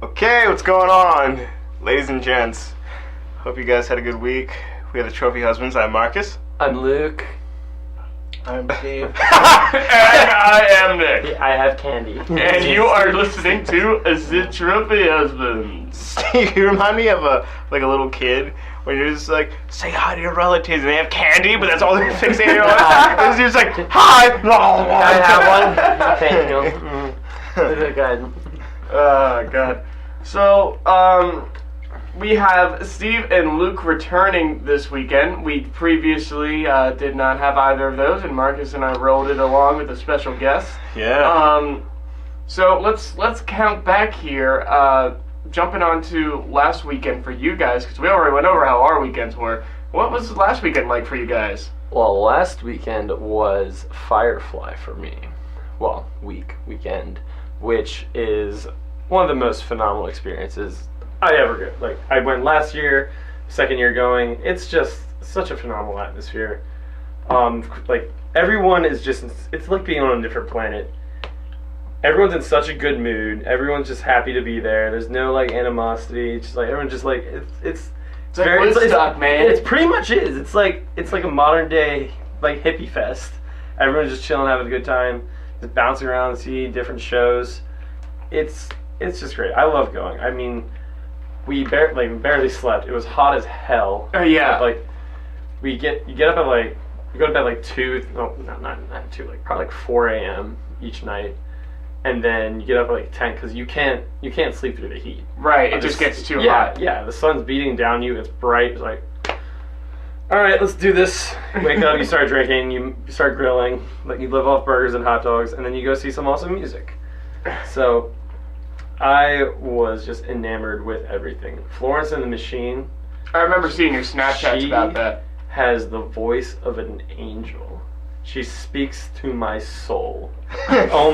Okay, what's going on, ladies and gents? Hope you guys had a good week. We are the Trophy Husbands. I'm Marcus. I'm Luke. I'm Steve. And I am Nick. I have candy. And you are listening to The Trophy Husbands. Steve, you remind me of a little kid when you're just like, say hi to your relatives and they have candy, but that's all they're fixated on. And you're just like, hi. I have one. Thank you. Good. Oh, God. So, we have Steve and Luke returning this weekend. We previously did not have either of those, and Marcus and I rolled it along with a special guest. Yeah. So let's count back here, jumping on to last weekend for you guys, because we already went over how our weekends were. What was last weekend like for you guys? Well, last weekend was Firefly for me. Well, weekend, which is one of the most phenomenal experiences I ever get. Like, I went last year, second year going. It's just such a phenomenal atmosphere. Like, everyone is just, it's like being on a different planet. Everyone's in such a good mood. Everyone's just happy to be there. There's no, like, animosity. It's just like, everyone's just like, it's like Woodstock, man. It pretty much is. It's like a modern day, like, hippie fest. Everyone's just chilling, having a good time, just bouncing around, seeing different shows. It's just great. I love going. I mean, we barely slept. It was hot as hell. Oh yeah. Like, you get up at like, you go to bed like 2, no, not 2, like probably like 4 a.m. each night, and then you get up at like 10 because you can't sleep through the heat. Right. It just gets too hot. Yeah. The sun's beating down you. It's bright. It's like, all right, let's do this. Wake up. You start drinking. You start grilling. Like, you live off burgers and hot dogs, and then you go see some awesome music. So, I was just enamored with everything. Florence and the Machine. I remember seeing your Snapchats She about that. has the voice of an angel. She speaks to my soul. Oh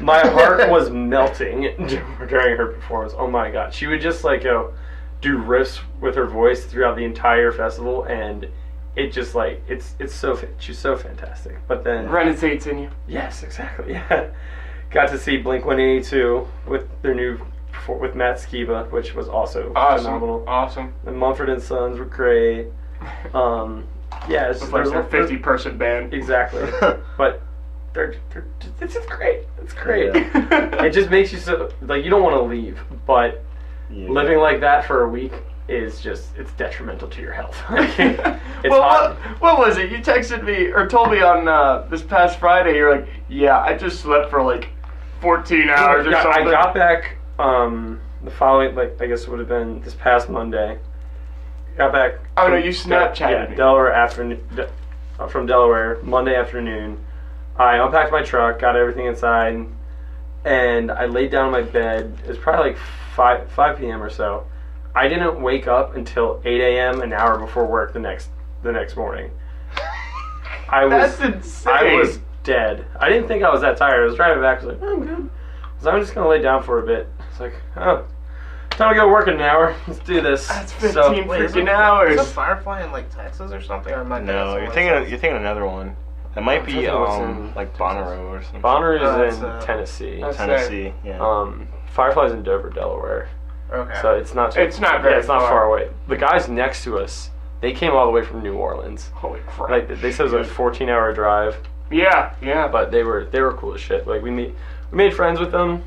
my heart was melting during her performance. Oh my God. She would just like go do riffs with her voice throughout the entire festival, and it just like, she's so fantastic. But then Renaissance in you. yes, exactly. Yeah. Got to see Blink-182 with their with Matt Skiba, which was also phenomenal. Awesome. And Mumford & Sons were great. Yeah, it's It's like their 50-person band. Exactly. But it's just great. It's great. Yeah. It just makes you so, like, you don't want to leave, but Yeah. living like that for a week is just, it's detrimental to your health. It's well, hot. what was it? You texted me or told me on this past Friday. You're like, yeah, I just slept for like 14 hours or something. I got back the following, like, I guess it would have been this past Monday. Got back. Oh, no, you Snapchatted me. Delaware afternoon, from Delaware, Monday afternoon. I unpacked my truck, got everything inside, and I laid down in my bed. It was probably like 5 p.m. or so. I didn't wake up until 8 a.m. an hour before work the next morning. That's insane. I was dead. I didn't think I was that tired. I was driving back. I was like, oh, I'm good. So I'm just going to lay down for a bit. It's like, oh, time to go work in an hour. Let's do this. That's 15 freaking hours. Is it Firefly in like Texas or something? Or am I No, you're thinking another one. That might be like Bonnaroo or something. Bonnaroo is Oh, in it's, Tennessee. Tennessee. Yeah. Firefly's in Dover, Delaware. Okay. So it's not. It's not very it's not far. far away. The guys next to us, they came all the way from New Orleans. Holy crap. Like, they said it was a 14-hour drive, Yeah. but they were cool as shit. Like, we made friends with them,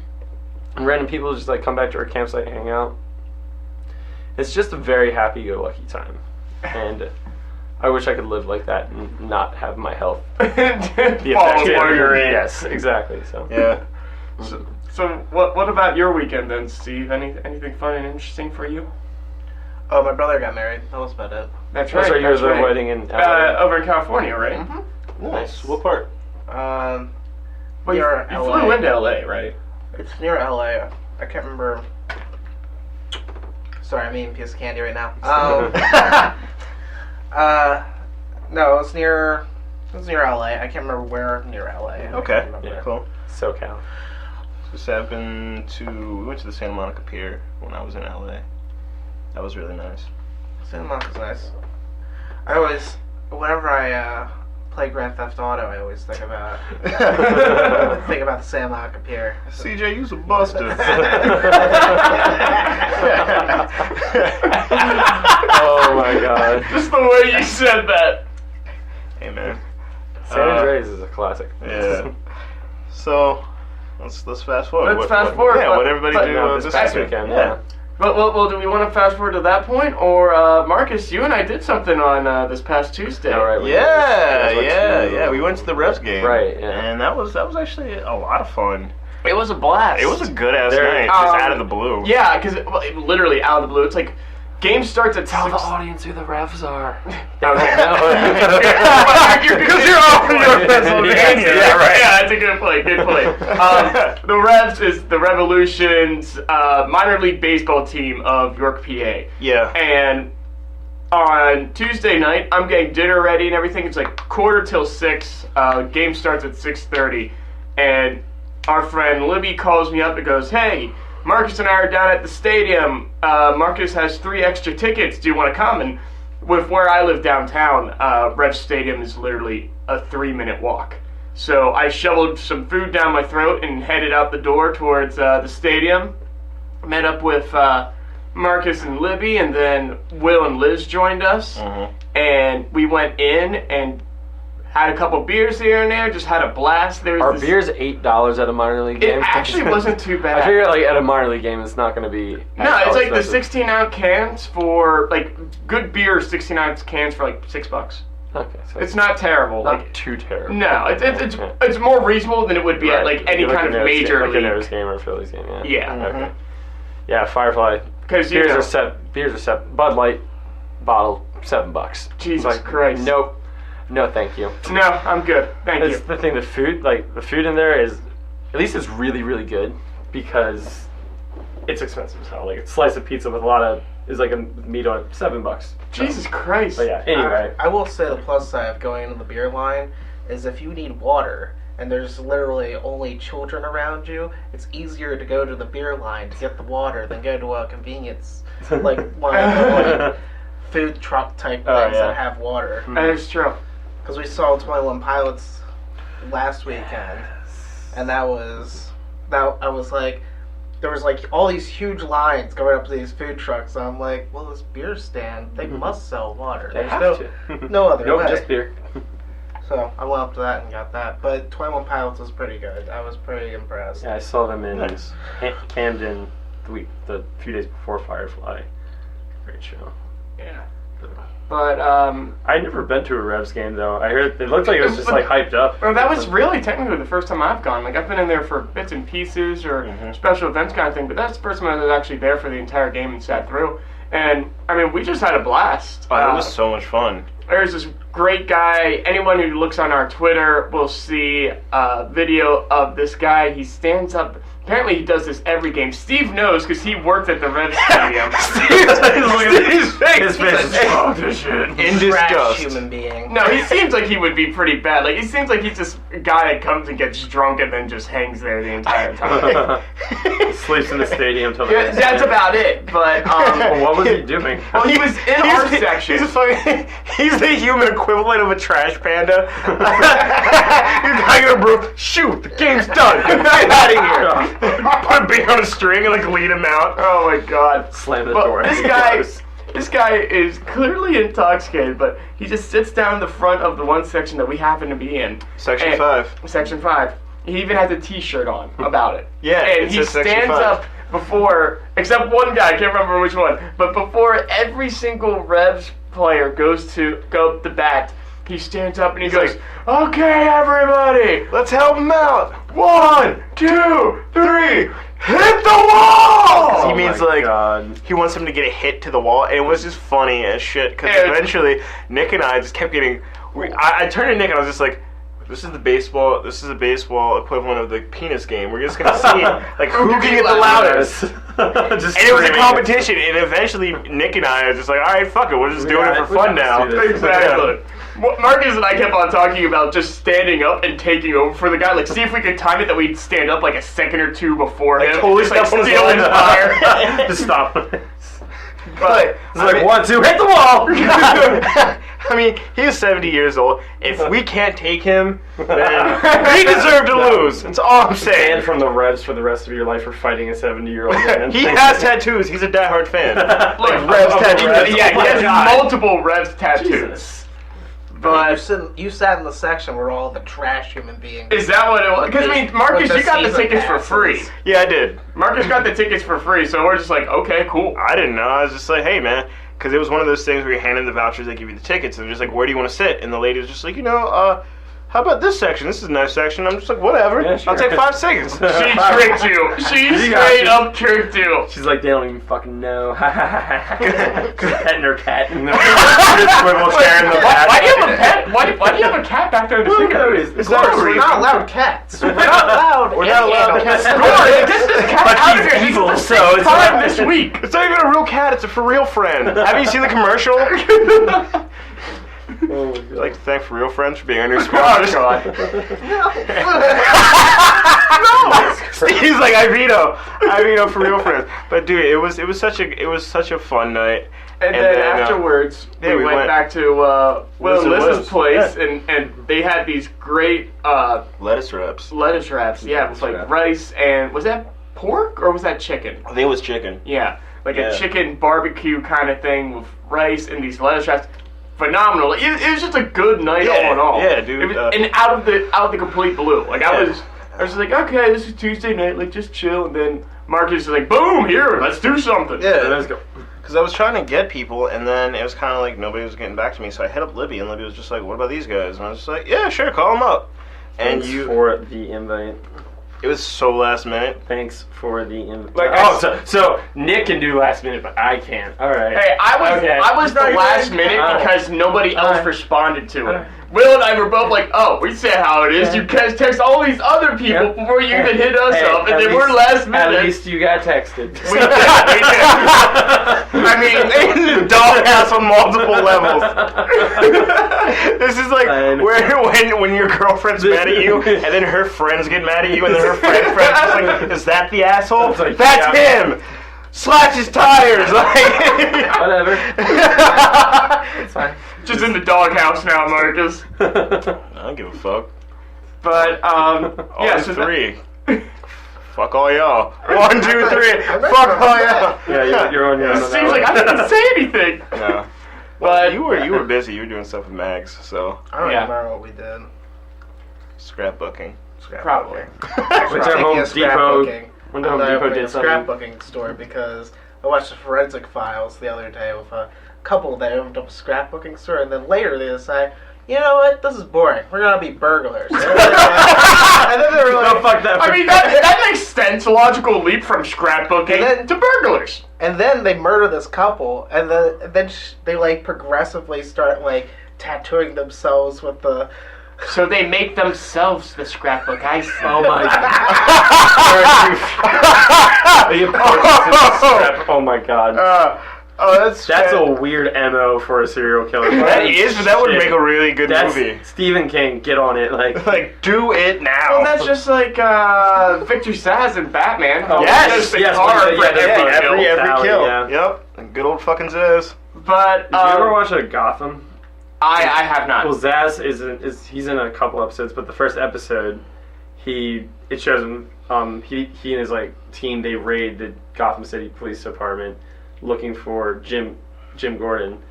and random people just like come back to our campsite and hang out. It's just a very happy-go-lucky time, and I wish I could live like that and not have my health be Fall affected. warrior in. Yes, exactly. So Yeah. So what about your weekend then, Steve? Anything fun and interesting for you? Oh, my brother got married. That was about it. That's that's right. You That's were the right. wedding in LA. Over in California, right? Mm-hmm. Nice. What part? Well, you Near LA. flew into LA, right? It's near LA. I can't remember. Sorry, I'm eating a piece of candy right now. No, it was near LA. I can't remember where near LA. Okay. I can't remember. Yeah. Cool. SoCal. Just happened we went to the Santa Monica Pier when I was in LA. That was really nice. Santa Monica's nice. I always, whenever I play Grand Theft Auto, I always think about the Sam Hock appear. CJ, you's a buster. Oh my god. Just the way you said that. Hey man. San Andreas is a classic. Yeah. So let's fast forward. Let's fast forward, Yeah, but- what everybody but do No, this past weekend. weekend, yeah. Well, do we want to fast forward to that point, or Marcus? You and I did something on this past Tuesday. All right. Yeah. We went to the Revs game. Right, yeah. And that was actually a lot of fun. It was a blast. It was a good ass There- night, just out of the blue. Yeah, because literally out of the blue, it's like game starts at Tell the 6. audience who the Revs are. Because you're all from North Pennsylvania. Yeah, right. Yeah, that's a good point. Good point. The Revs is the Revolution's minor league baseball team of York, PA. Yeah. And on Tuesday night, I'm getting dinner ready and everything. It's like 6:45. Game starts at 6:30, and our friend Libby calls me up and goes, "Hey, Marcus and I are down at the stadium. Marcus has 3 extra tickets. Do you want to come?" And with where I live downtown, Rev Stadium is literally a 3-minute walk. So I shoveled some food down my throat and headed out the door towards the stadium. Met up with Marcus and Libby, and then Will and Liz joined us. And we went in and had a couple beers here and there, just had a blast. There was Are this- beers $8 at a minor league game? It actually wasn't too bad. I figure like at a minor league game, it's not going to be. No, it's like the expensive. 16-ounce cans for, like, good beer, 16-ounce cans for, like, $6. Okay, so It's not terrible. not Like, too terrible. no, Yeah. it's more reasonable than it would be at, Right. like, any Like kind a of Nose major game, like a Nose league. game or a Phillies game. Yeah. Yeah. Okay. Yeah, Firefly. Because, you Beers know, are set. Beers are set. Bud Light bottle $7. Jesus Christ. Nope. No, thank you. no, I'm good. Thank That's you. the thing. The food, like the food in there, is at least it's really, really good because it's expensive as hell. Like a slice of pizza with a lot of is like a meat on it, $7. Jesus Christ. But yeah. Anyway. I will say the plus side of going into the beer line is if you need water and there's literally only children around you, it's easier to go to the beer line to get the water than go to a convenience, like one of the like, food truck type things Oh, yeah. that have water. That is true. Because we saw 21 Pilots last weekend, and I was like, there was like all these huge lines going up to these food trucks. And I'm like, well, this beer stand, they must sell water. They There's have to. no other Nope, way. just beer. So I went up to that and got that. But 21 Pilots was pretty good. I was pretty impressed. Yeah, I saw them in Nice. Camden the few days before Firefly. Great show. Yeah. But, I'd never been to a Revs game though. I heard it looked like it was just like hyped up. well, that was really technically the first time I've gone. Like, I've been in there for bits and pieces or special events kind of thing, but that's the first time I was actually there for the entire game and sat through. And, I mean, we just had a blast. Oh, it was so much fun. There's this great guy. Anyone who looks on our Twitter will see a video of this guy. He stands up. Apparently, he does this every game. Steve knows because he worked at the Revs Stadium. His face is "Fuck this shit." in Trash disgust. human being. No, he seems like he would be pretty bad. Like, he seems like he's just a guy that comes and gets drunk and then just hangs there the entire time. Sleeps in the stadium till the Yeah, next that's game. about it. But Well, what was he doing? well, he was in our section. He's the human equivalent of a trash panda. You're hanging a broom. Shoot, the game's done. Get out of here. Put a beer on a string and like lead him out. Oh my god. Slam the But door. this guy is clearly intoxicated, but he just sits down in the front of the one section that we happen to be in. Section And- 5. Section 5. He even has a T-shirt on about it. Yeah, and it he says Section stands 5. up before, except one guy, I can't remember which one, but before every single Revs player goes to bat, he stands up and he goes, like, "Okay, everybody, Let's help him out. 1, 2, 3, hit the wall!" He means my like God. he wants him to get a hit to the wall, and it was just funny as shit. Because Yeah. eventually, Nick and I just kept getting. I turned to Nick and I was just like, "This is the baseball. This is a baseball equivalent of the penis game. We're just gonna see like who can get the loudest." Just And it was a screaming. competition, and eventually Nick and I are just like, "All right, fuck it, we're just doing it for fun now." Exactly. Well, Marcus and I kept on talking about just standing up and taking over for the guy. Like, see if we could time it that we'd stand up like a second or two before him. totally just, like, step on his steal his line. fire. Just stop. But It's like 1, 2, hit the wall. I mean, he's 70 years old. If we can't take him, then we deserve to lose. That's all I'm saying. Banned from the Revs for the rest of your life for fighting a 70-year-old man. He has tattoos. He's a diehard fan. Like Revs tattoos. Yeah, he has God. multiple Revs tattoos. Jesus. But But you sat in the section where all the trash human beings. is that what it was? Because I mean, Marcus, you got the tickets for free. Yeah, I did. Marcus got the tickets for free, so we're just like, okay, cool. I didn't know. I was just like, hey, man. Because it was one of those things where you hand in the vouchers, they give you the tickets, and they're just like, where do you want to sit? And the lady was just like, how about this section? This is a nice section. I'm just like, whatever. Yeah, sure. I'll take 5 seconds. She tricked you. She got straight you. up tricked you. She's like, they don't even fucking know. Petting her cat. Swivel chair in the back. Why do you have a pet? Why do you have a cat back there in the singer? Is that a We're reason? not allowed cats. We're not allowed. We're not allowed any cats. animals. Lord, this is cat But out he's here. This evil, is the so sixth it's time not- this week. It's not even a real cat. It's a for real friend. Have you seen the commercial? I'd like to thank For Real Friends for being our new sponsors. Steve's like, I veto For Real Friends. But dude, it was such a fun night. And then afterwards, yeah, we went back to Will and Liz's Liz's place, yeah. and they had these great lettuce wraps. lettuce wraps. Yeah, it was like wrap. rice and was that pork or was that chicken? I think it was chicken. Yeah, like Yeah. a chicken barbecue kind of thing with rice and these lettuce wraps. Phenomenal. It was just a good night Yeah, all in all. yeah, dude, It was, uh, and out of the complete blue. Like I Yeah. was just like, okay, this is Tuesday night, like just chill. And then Marcus is like, boom, here, let's do something. Yeah. Let's go. Because I was trying to get people, and then it was kind of like nobody was getting back to me. So I hit up Libby, and Libby was just like, "What about these guys?" And I was just like, "Yeah, sure, call them up." And Thanks for the invite. it was so last minute. Thanks for the invite. Like, so Nick can do last minute, but I can't. All right. Hey, I was the Not last even- minute Alright. because nobody else Alright. responded to it. Alright. Will and I were both like, oh, we said how it is. You guys text all these other people Yeah. before you even hit us Hey, up, and at then we're least- last minute. At least you got texted. We did. I mean, In the doghouse on multiple levels. This is like Fine. when your girlfriend's mad at you, and then her friends get mad at you, and then her friend's just like, "Is that the asshole? It's like, That's yeah. him. Slash his tires." Like, Whatever. It's fine. just in the doghouse now, Marcus. I don't give a fuck. But yeah, so that- 3. Fuck all y'all. 1, 2, 3. Fuck all y'all. Yeah, you're on your own. it on seems that like one. I didn't say anything. No. But You were busy. You were doing stuff with Mags, so I don't Yeah. remember what we did. scrapbooking. Probably. Which our Home Depot. Scrapbooking. When the Home Depot did something. Scrapbooking store because I watched the Forensic Files the other day with a couple that opened up a scrapbooking store, and then later they decide, you know what, this is boring. We're gonna be burglars. And then they were like, No, fuck that. I mean, that makes sense. Logical leap from scrapbooking And then- to burglars. and then they murder this couple, and then they like progressively start like tattooing themselves with the. So they make themselves the scrapbook. I see. Oh my god. Oh my god. That's That's a weird MO for a serial killer. That is, but that would Shit. make a really good That's movie. Stephen King, get on it. Like, Like, do it now. Well, that's just like Victor Zsasz in Batman. Oh, yes, Just the yes, car yeah, for yeah, every yeah, kill. every Tally, kill. yeah. Yep. Good old fucking Zaz. But did you ever watch a Gotham? I have not. Well, Zaz is he's in a couple episodes, but the first episode, it shows him. He and his like team, they raid the Gotham City Police Department looking for Jim Gordon.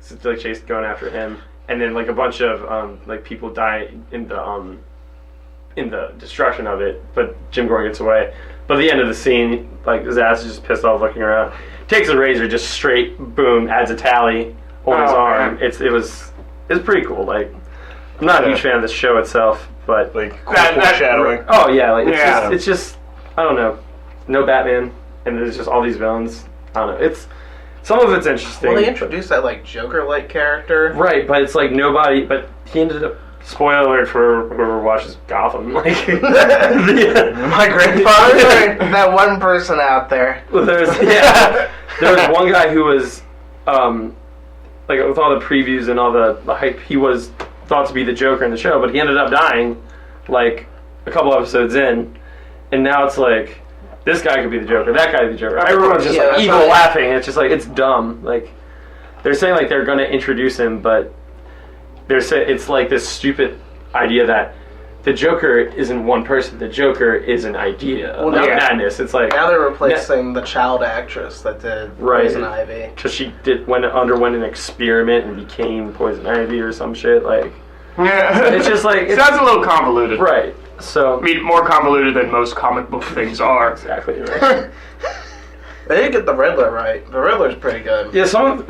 So it's like chase going after him, and then like a bunch of like people die in the destruction of it, but Jim Gordon gets away. But at the end of the scene, like Zaz is just pissed off looking around, takes a razor, just straight boom, adds a tally on his Oh, arm. man. It's pretty cool. Like, I'm not a huge fan of the show itself, but Like, cool That- foreshadowing. oh yeah, like Yeah. it's just I don't know, no Batman, and there's just all these villains. I don't know. It's some of it's interesting. Well, they introduced that like Joker-like character. Right, but it's like nobody. But he ended up. Spoiler alert for whoever watches Gotham. Like, My grandfather. That one person out there. well, there was one guy who was, like with all the previews and all the hype, he was thought to be the Joker in the show, but he ended up dying, like a couple episodes in, and now it's like this guy could be the Joker, that guy could be the Joker. Everyone's just Yeah, like that's evil right. laughing. And it's just like it's dumb. Like they're saying like they're gonna introduce him, but it's like this stupid idea that the Joker isn't one person. The Joker is an idea of madness. It's like now they're replacing the child actress that did Poison Ivy because she underwent an experiment and became Poison Ivy or some shit. Like, yeah, it's just like sounds a little convoluted, right? So I mean, more convoluted than most comic book things are. Exactly right. They didn't get the Riddler right. The Riddler's pretty good. Yeah, some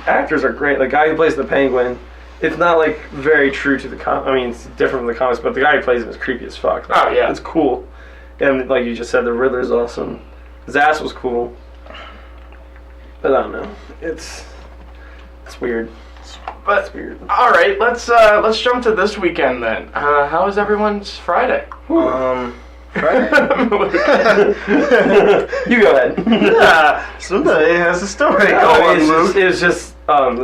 actors are great. The guy who plays the Penguin. It's not like very true to the I mean, it's different from the comics, but the guy who plays him is creepy as fuck. Oh yeah, it's cool. And like you just said, the Riddler's awesome. His ass was cool, but I don't know. It's weird. But it's weird. All right, let's jump to this weekend then. How was everyone's Friday? Friday? You go ahead. Yeah, somebody has a story. Go on, Luke. It was just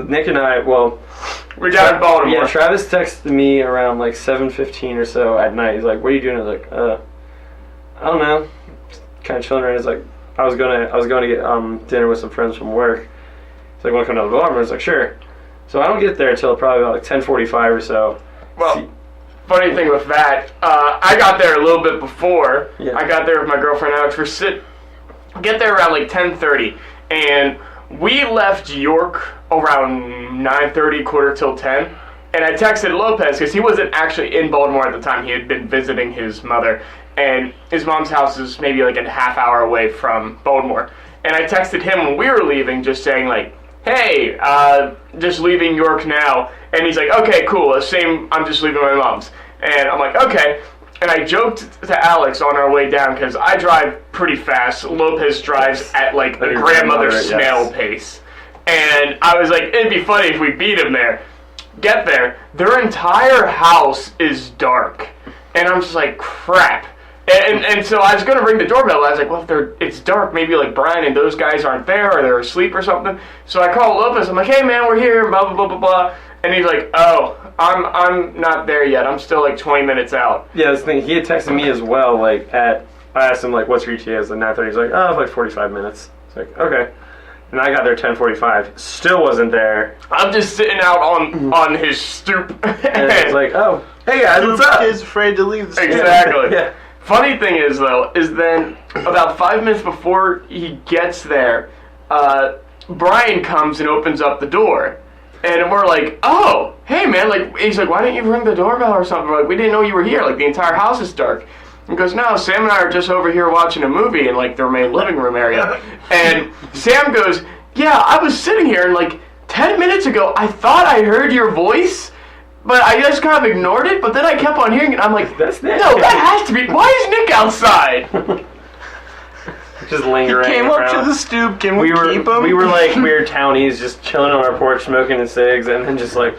Nick and I. Well. We're down in Baltimore. Yeah, Travis texted me around like 7:15 or so at night. He's like, "What are you doing?" I was like, "I don't know, kind of chilling around." He's like, "I was going to get dinner with some friends from work." He's like, "Want to come down to Baltimore?" I was like, "Sure." So I don't get there until probably about like 10:45 or so. Well, funny thing with that, I got there a little bit before. Yeah. I got there with my girlfriend Alex. Get there around like 10:30, and we left York around 9:30, quarter till 10, and I texted Lopez because he wasn't actually in Baltimore at the time. He had been visiting his mother, and his mom's house is maybe like a half hour away from Baltimore. And I texted him when we were leaving, just saying like, "Hey, just leaving York now." And he's like, "Okay, cool. I'm just leaving my mom's." And I'm like, "Okay." And I joked to Alex on our way down because I drive pretty fast. Lopez drives at like a grandmother snail pace. And I was like, it'd be funny if we beat him there. Get there, their entire house is dark. And I'm just like, crap. And so I was going to ring the doorbell. I was like, well, if it's dark, maybe like Brian and those guys aren't there or they're asleep or something. So I call Lopez. I'm like, hey, man, we're here, blah, blah, blah, blah, blah. And he's like, oh, I'm not there yet. I'm still like 20 minutes out. Yeah, this thing, he had texted me as well, like, I asked him, like, what's your ETA? It's like 9:30. He's like, oh, like 45 minutes. It's like, okay. And I got there 10:45. Still wasn't there. I'm just sitting out on his stoop. And it's like, oh, hey guys, what's up? Kid's afraid to leave the stoop. Exactly. Yeah. Funny thing is, though, is then about 5 minutes before he gets there, Brian comes and opens up the door. And we're like, oh, hey, man. Like, he's like, why didn't you ring the doorbell or something? We're like, we didn't know you were here. Like, the entire house is dark. He goes, no, Sam and I are just over here watching a movie in, like, the main living room area. And Sam goes, yeah, I was sitting here, and, like, 10 minutes ago, I thought I heard your voice, but I just kind of ignored it, but then I kept on hearing it. I'm like, That's Nick. no, that has to be. Why is Nick outside? Just lingering. Came up around. to the stoop. Can we We keep him? were like weird townies, just chilling on our porch, smoking the cigs, and then just like,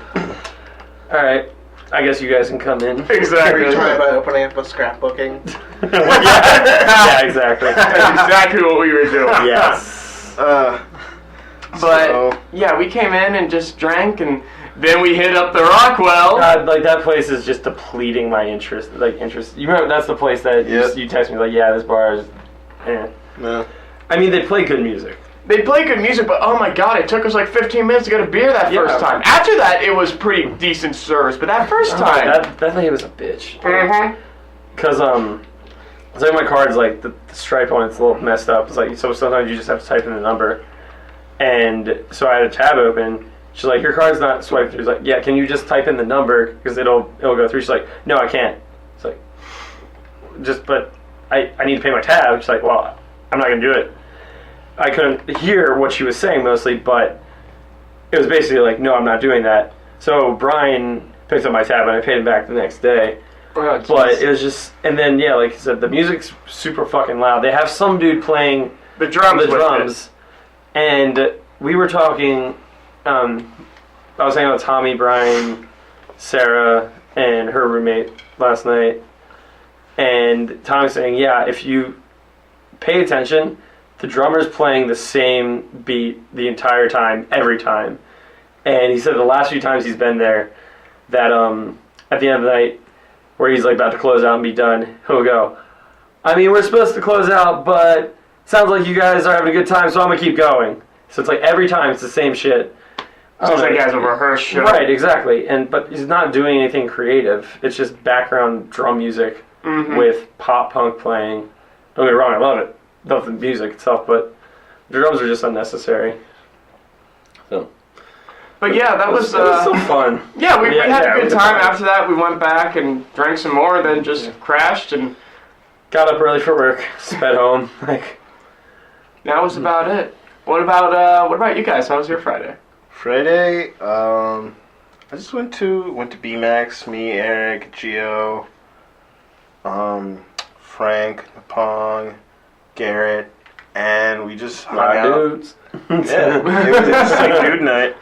all right, I guess you guys can come in. Exactly. Try by opening up a scrapbooking. Yeah, exactly. That's exactly what we were doing. Yes. But yeah, we came in and just drank, and then we hit up the Rockwell. God, like that place is just depleting my interest. Like interest. You remember that's the place that you text me like, yeah, this bar is. No. I mean, they play good music. They play good music, but oh my god, it took us like 15 minutes to get a beer that first time. After that, it was pretty decent service, but that first time, that thing was a bitch. Mhm. Cause it's like my card's like the stripe on it's a little messed up. It's like so sometimes you just have to type in the number, and so I had a tab open. She's like, your card's not swiped through. She's like, yeah, can you just type in the number because it'll go through. She's like, no, I can't. It's like, but I need to pay my tab. She's like, well, I'm not gonna do it. I couldn't hear what she was saying mostly, but it was basically like, no, I'm not doing that. So Brian picked up my tab and I paid him back the next day. Oh, but it was just, and then yeah, like I said, the music's super fucking loud. They have some dude playing the drums, and we were talking. I was hanging out with Tommy, Brian, Sarah, and her roommate last night, and Tommy's saying, yeah, if you pay attention, the drummer's playing the same beat the entire time, every time. And he said the last few times he's been there, that at the end of the night, where he's like about to close out and be done, he'll go, I mean, we're supposed to close out, but it sounds like you guys are having a good time, so I'm gonna keep going. So it's like every time it's the same shit. Sounds like he has a rehearsed show. Right, exactly. But he's not doing anything creative. It's just background drum music with pop punk playing. Don't get me wrong, I love it. Love the music itself, but the drums are just unnecessary. So. But yeah, that was it was still fun. Yeah, we had a it good was time. fun. After that, we went back and drank some more, then just crashed, and Got up early for work, sped home. Like that was about it. What about you guys? How was your Friday? Friday, I just went to BMAX. Me, Eric, Gio, Frank, Napong, Garrett, and we just hung out. dudes. Yeah, it was just like dude night.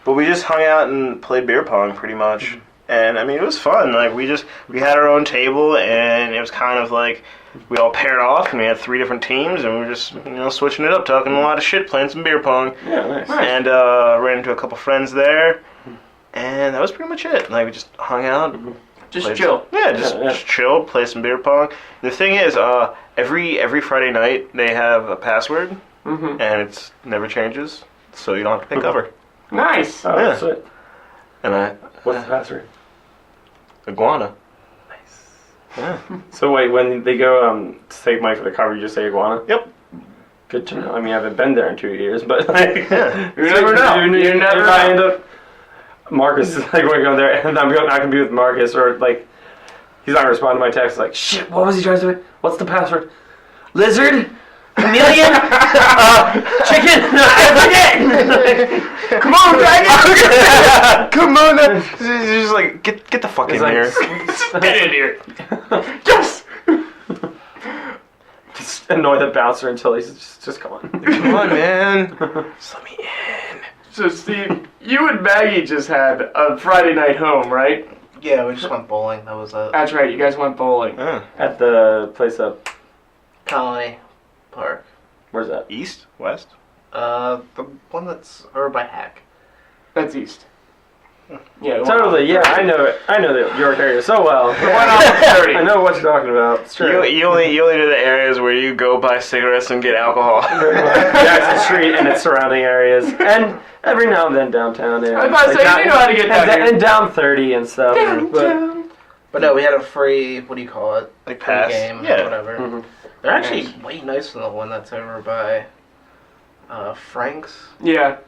But we just hung out and played beer pong pretty much. And I mean, it was fun. Like we had our own table, and it was kind of like we all paired off, and we had 3 different teams, and we were just switching it up, talking a lot of shit, playing some beer pong. Yeah, nice. And ran into a couple friends there, and that was pretty much it. Like we just hung out, Just played chill. just chilled, play some beer pong. The thing is, every Friday night they have a password, and it never changes, so you don't have to pay cover. Nice. Oh, Yeah. that's it. And What's the password? iguana. Nice. Yeah. So wait, when they go to take money for the cover, you just say iguana? Yep. Good to know. I mean, I haven't been there in 2 years, but like, Yeah. You never know. You never if I know. end up, Marcus is like, when I go there, and I'm not gonna be with Marcus, or like, he's not gonna respond to my text. Like, shit, what was he trying to say? What's the password? Lizard? Chameleon? Chicken? Everything! Come on, dragon! Come on! He's just like, get the fuck in here. Get in here. Yes! Just annoy the bouncer until he's just come on. Come on, man. Just let me in. So Steve, you and Maggie just had a Friday night home, right? Yeah, we just went bowling. That was a That's right. You guys went bowling. At the place up, Colony Park. where's that? East? West? The one that's over by Hack. That's east. Yeah. Totally, yeah, I know it. I know the York area so well. I know what you're talking about. It's true. You only do the areas where you go buy cigarettes and get alcohol. Yeah, it's the street and its surrounding areas, and every now and then downtown. Yeah. I was about to say, you know how to get down here. and down 30 and stuff. But no, we had a free, what do you call it? Like Free pass? game, Yeah. whatever. Mhm. They're actually way nicer than the one that's over by Frank's. Yeah.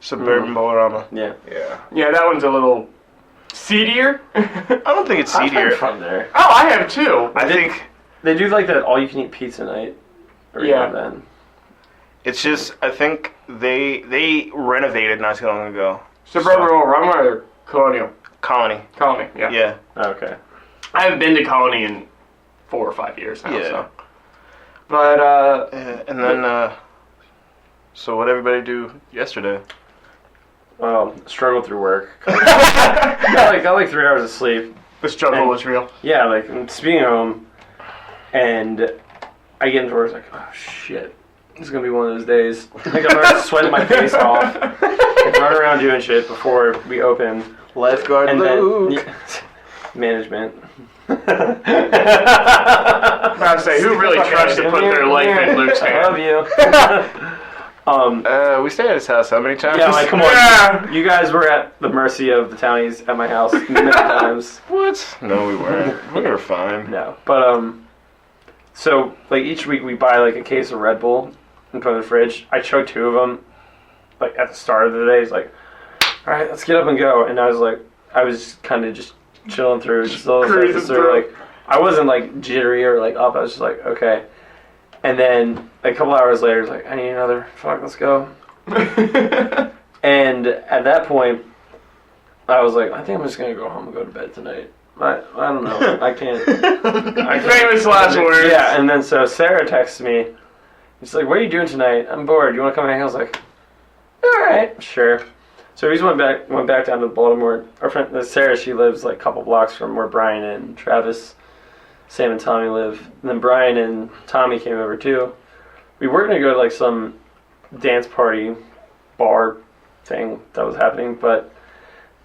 Suburban Bolorama. Yeah. Yeah. Yeah, that one's a little seedier. I don't think it's I've had seedier. fun there. Oh, I have too. I think They do like that all-you-can-eat pizza night. Every Yeah. now and then. it's just, I think they renovated not too long ago. Suburban Rama or Colonial? Colony. Colony, yeah. Yeah. Okay. I haven't been to Colony in 4 or 5 years now, Yeah. so. But, And then, so what everybody do yesterday? Well, struggled through work. got like 3 hours of sleep. The struggle was real. Yeah, like I'm just being home, and I get into work. It's like, oh shit, this is gonna be one of those days. Like I'm already sweating my face off, like, running around doing shit before we open, Lifeguard and Luke. then management. I was say, who really trusts to put their life in Luke's I love hand? you. We stayed at his house how many times? Yeah, like come on, Yeah. you guys were at the mercy of the townies at my house many times. What? No, we weren't. We were fine. No, but so like each week we buy like a case of Red Bull and put it in the fridge. I choked 2 of them, like at the start of the day. It's like, all right, let's get up and go. And I was kind of just chilling through, just a little Cruising so through. like I wasn't like jittery or like up. I was just like okay. And then a couple hours later, it's like I need another. Fuck, let's go. And at that point, I was like, I think I'm just gonna go home and go to bed tonight. I don't know. I can't. Famous last words. Yeah, and then so Sarah texts me. She's like, "What are you doing tonight? I'm bored. You want to come hang?" I was like, "All right, sure." So we just went back down to Baltimore. Our friend Sarah, she lives like a couple blocks from where Brian and Travis, Sam and Tommy live. And then Brian and Tommy came over too. We were gonna go to like some dance party bar thing that was happening, but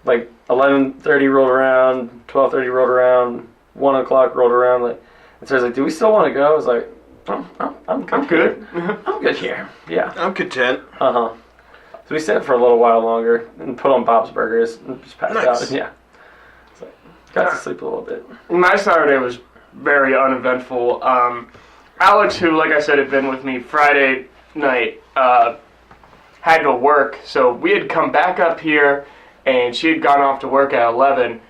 like 11:30 rolled around, 12:30 rolled around, 1 o'clock rolled around. Like, and so I was like, "Do we still want to go?" I was like, "I'm good. I'm good. I'm good here." Yeah. I'm content. Uh huh. So we stayed for a little while longer and put on Bob's Burgers and just passed Nice. out. Yeah. So got to sleep a little bit. My Saturday was very uneventful. Alex, who, like I said, had been with me Friday night, had to work. So we had come back up here, and she had gone off to work at 11.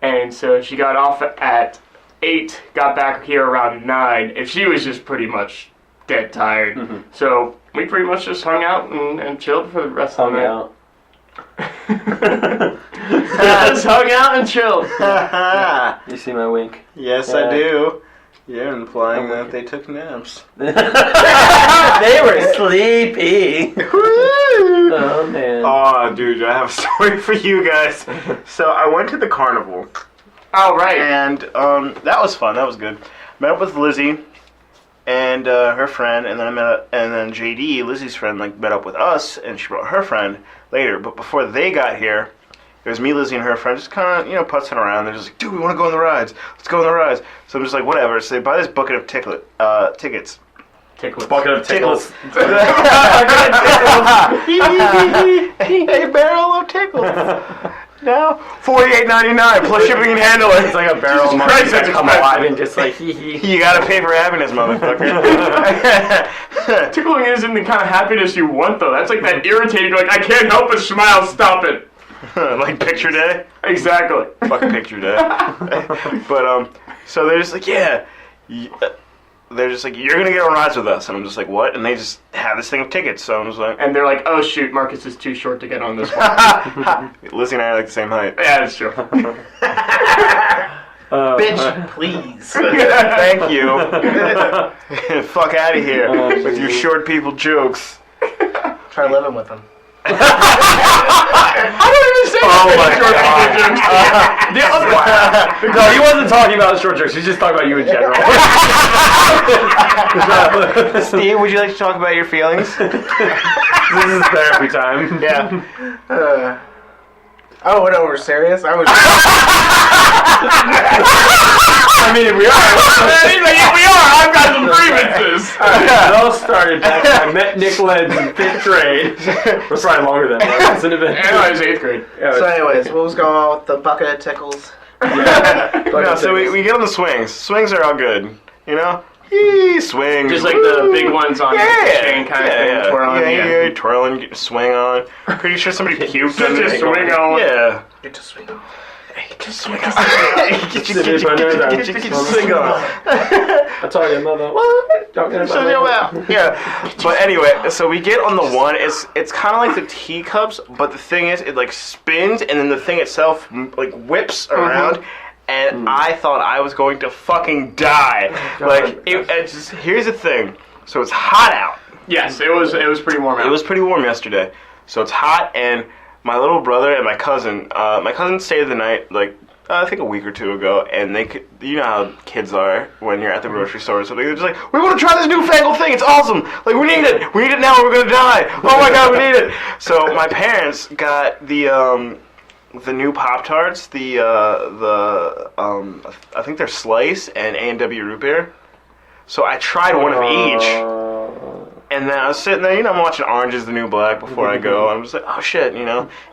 And so she got off at 8, got back here around 9, and she was just pretty much dead tired. Mm-hmm. So we pretty much just hung out and chilled for the rest of the night. Out. Just hung out and chilled. You see my wink? Yes, Yeah. I do. You're implying that they took naps. They were sleepy. Oh, man. Oh, dude, I have a story for you guys. So I went to the carnival, Oh, right. and that was fun. That was good. Met up with Lizzie and her friend, and then JD, Lizzie's friend, met up with us, and she brought her friend later. But before they got here, it was me, Lizzie, and her friend just kind of, putzing around. They're just like, dude, we want to go on the rides. Let's go on the rides. So I'm just like, whatever. So they buy this bucket of tickets. Bucket of tickles. A barrel of tickles. Now, $48.99 plus shipping and handling. It's like a barrel of money Christ, that's that come expensive. alive and just like hee hee. You gotta pay for having this motherfucker. Tickling isn't the kind of happiness you want, though. That's like that irritating, like, I can't help but smile, stop it. Like picture day? Exactly. Fuck picture day. But, so they're just like, yeah. They're just like, you're gonna get on rides with us. And I'm just like, what? And they just have this thing of tickets. So I'm just like, And they're like, oh, shoot, Marcus is too short to get on this one. Lizzie and I are like the same height. Yeah, that's true. Bitch, please. Thank you. Fuck out of here with your short people jokes. Try living with them. I don't even say Oh my No, he wasn't talking about short jokes. He's just talking about you in general. Steve, would you like to talk about your feelings? This is therapy time. Yeah. Oh, no, we're serious? I was. I mean, we are. We are. I've got some grievances. It all started back when I met Nick Lenz in 5th grade. We're probably longer than that. Wasn't it? And I was 8th grade. So, anyways, what was going on with the bucket of tickles? No, so we get on the swings. Swings are all good. Yee, swings. Just like the big ones on the chain kind of thing, twirling. Yeah, twirling, get a swing on. Pretty sure somebody puked on Just this. swing on. Yeah. Get to swing on. Get your swing on. Get your swing on. I told you, mother. Don't get So, yeah. But anyway, so we get on the one. It's kind of like the teacups, but the thing is, it spins, and then the thing itself whips around. And I thought I was going to fucking die. Here's the thing. So it's hot out. Yes, it was pretty warm out. It was pretty warm yesterday. So it's hot, and my little brother and my cousin stayed the night, I think a week or two ago, and you know how kids are when you're at the grocery store or something. They're just like, we want to try this newfangled thing. It's awesome. We need it. We need it now or we're going to die. Oh my God, we need it. So my parents got the new Pop-Tarts, I think they're Slice and A&W Root Beer. So I tried one of each, and then I was sitting there, I'm watching Orange is the New Black before I go. I'm just like, oh shit,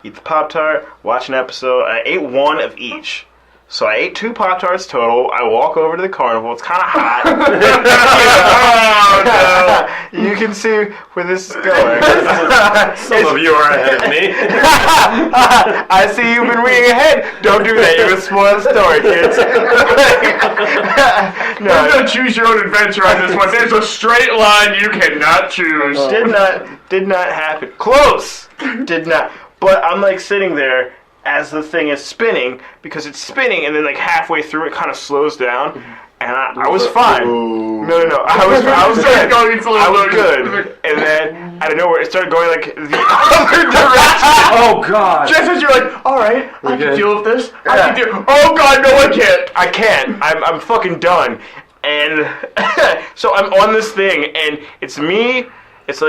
eat the Pop-Tart, watch an episode. I ate one of each. So I ate 2 Pop-Tarts total. I walk over to the carnival. It's kind of hot. Oh, no. You can see where this is going. Some of you are ahead of me. I see you've been reading ahead. Don't do that. You're going to spoil the story, kids. There's no choose your own adventure on this one. There's a straight line you cannot choose. Did not happen. Close. Did not. But I'm sitting there as the thing is spinning, because it's spinning, and then halfway through it kind of slows down, and I was fine. No, I was good. I was good. And then out of nowhere, it started going the other direction. Oh God! Just as you're like, all right, I can good? deal with this. Yeah. I can deal. Oh God, no, I can't. I can't. I'm fucking done. And so I'm on this thing, and it's me. It's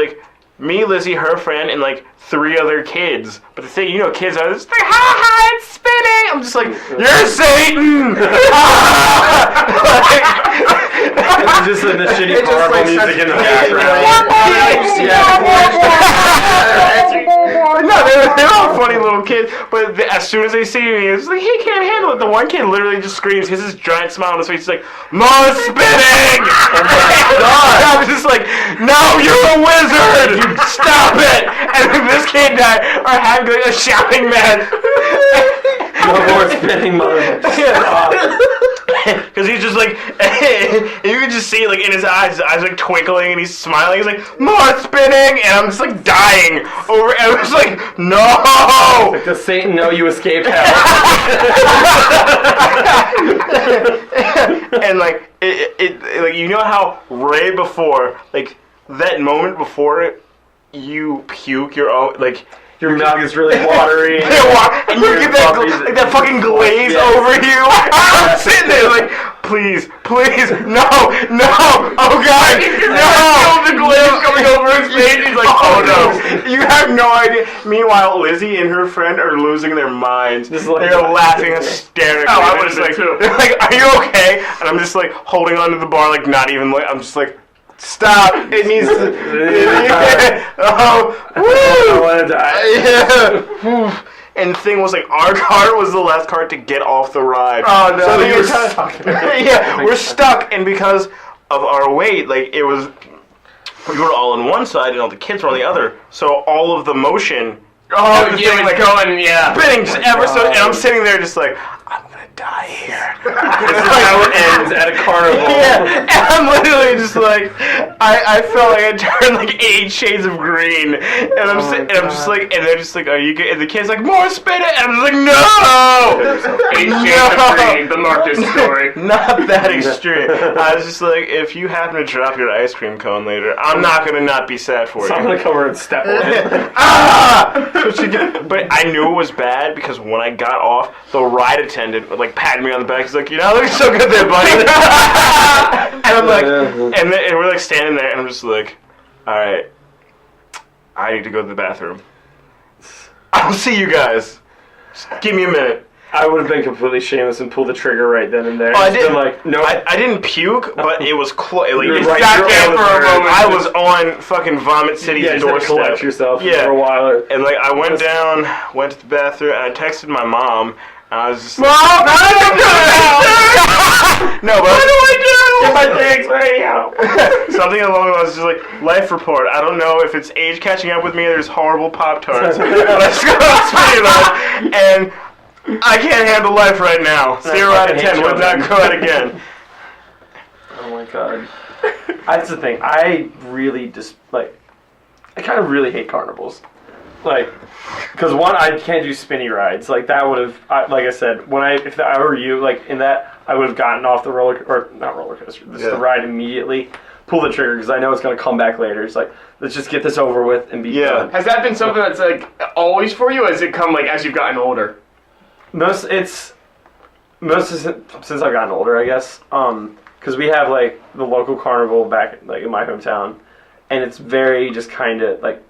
me, Lizzie, her friend, and 3 other kids. But the thing, kids are just ha, it's spinning. I'm just you're Satan. It's just the shitty horrible music in the background. little kid, but as soon as they see me, it's like, he can't handle it. The one kid literally just screams. He has this giant smile on his face. He's like, more spinning! Oh my God! I was just like, no, you're a wizard! Stop it! And then this kid and I are having like a shouting match. No more spinning, mother. Because he's just like, you can just see like in his eyes like twinkling, and he's smiling. He's like, more spinning, and I'm just like dying over. And I was like, no. Like, does Satan know you escaped hell? And like it like, you know how right before, like that moment before you puke your own, like. Your mouth is really watery. And you get that, like, that fucking glaze over you. I'm sitting there like, please, no, oh God, no. The glaze coming over his face. He's like, Oh no! You have no idea. Meanwhile, Lizzie and her friend are losing their minds. Just like- They're laughing hysterically. Oh, I They're would've just like, too. they're like, are you okay? And I'm just like holding onto the bar, like not even. Like, I'm just like, stop! It needs to. Oh, I woo! want to die. Yeah. And the thing was, like, our cart was the last cart to get off the ride. Oh, no. So we You're were stuck. yeah, we're stuck, and because of our weight, like, it was, we were all on one side and all the kids were on the other. So all of the motion, oh, the yeah, thing, it's going, yeah. spinning just ever so, and I'm sitting there just like, I'm gonna die here. This is how it ends at a carnival. Yeah, and I'm literally just like, I felt like I turned like 8 shades of green, and I'm and I'm just like, and they're just like, are you good? And the kid's like, more spin it, and I'm just like, no, 8 shades of green, the Marcus story. not that extreme. I was just like, if you happen to drop your ice cream cone later, I'm not gonna not be sad for So I'm you. gonna come over and step on it. Ah! But I knew it was bad because when I got off, the ride attendant like patted me on the back. He's like, you know, looking so good there, buddy. And I'm like, and we're like standing there, and I'm just like, all right, I need to go to the bathroom. I'll see you guys. Just give me a minute. I would have been completely shameless and pulled the trigger right then and there. Oh, I Just been didn't. like, no. I didn't puke, but it was close. Like, You're it right sat there there for a moment. I was on fucking Vomit City's yeah, just doorstep. collect yourself Yeah. for a while. And like I went down, went to the bathroom, and I texted my mom, and I was just like, Mom, what do I do? no, but What do I do? Get my things ready out. something along the lines just like life report. I don't know if it's age catching up with me. There's horrible Pop-Tarts, but I just got spit it up, and I can't handle life right now. 0 out of 10 would not go out again. Oh my God. That's the thing. I really just I kind of really hate carnivals. Like, because one, I can't do spinny rides. Like that would have, like I said, if I were you, like in that, I would have gotten off the not roller coaster, just the ride immediately, pull the trigger because I know it's gonna come back later. It's like, let's just get this over with and be done. Has that been something that's like always for you? Or has it come like as you've gotten older? Most since I've gotten older, I guess. Because we have like the local carnival back like in my hometown, and it's very just kind of like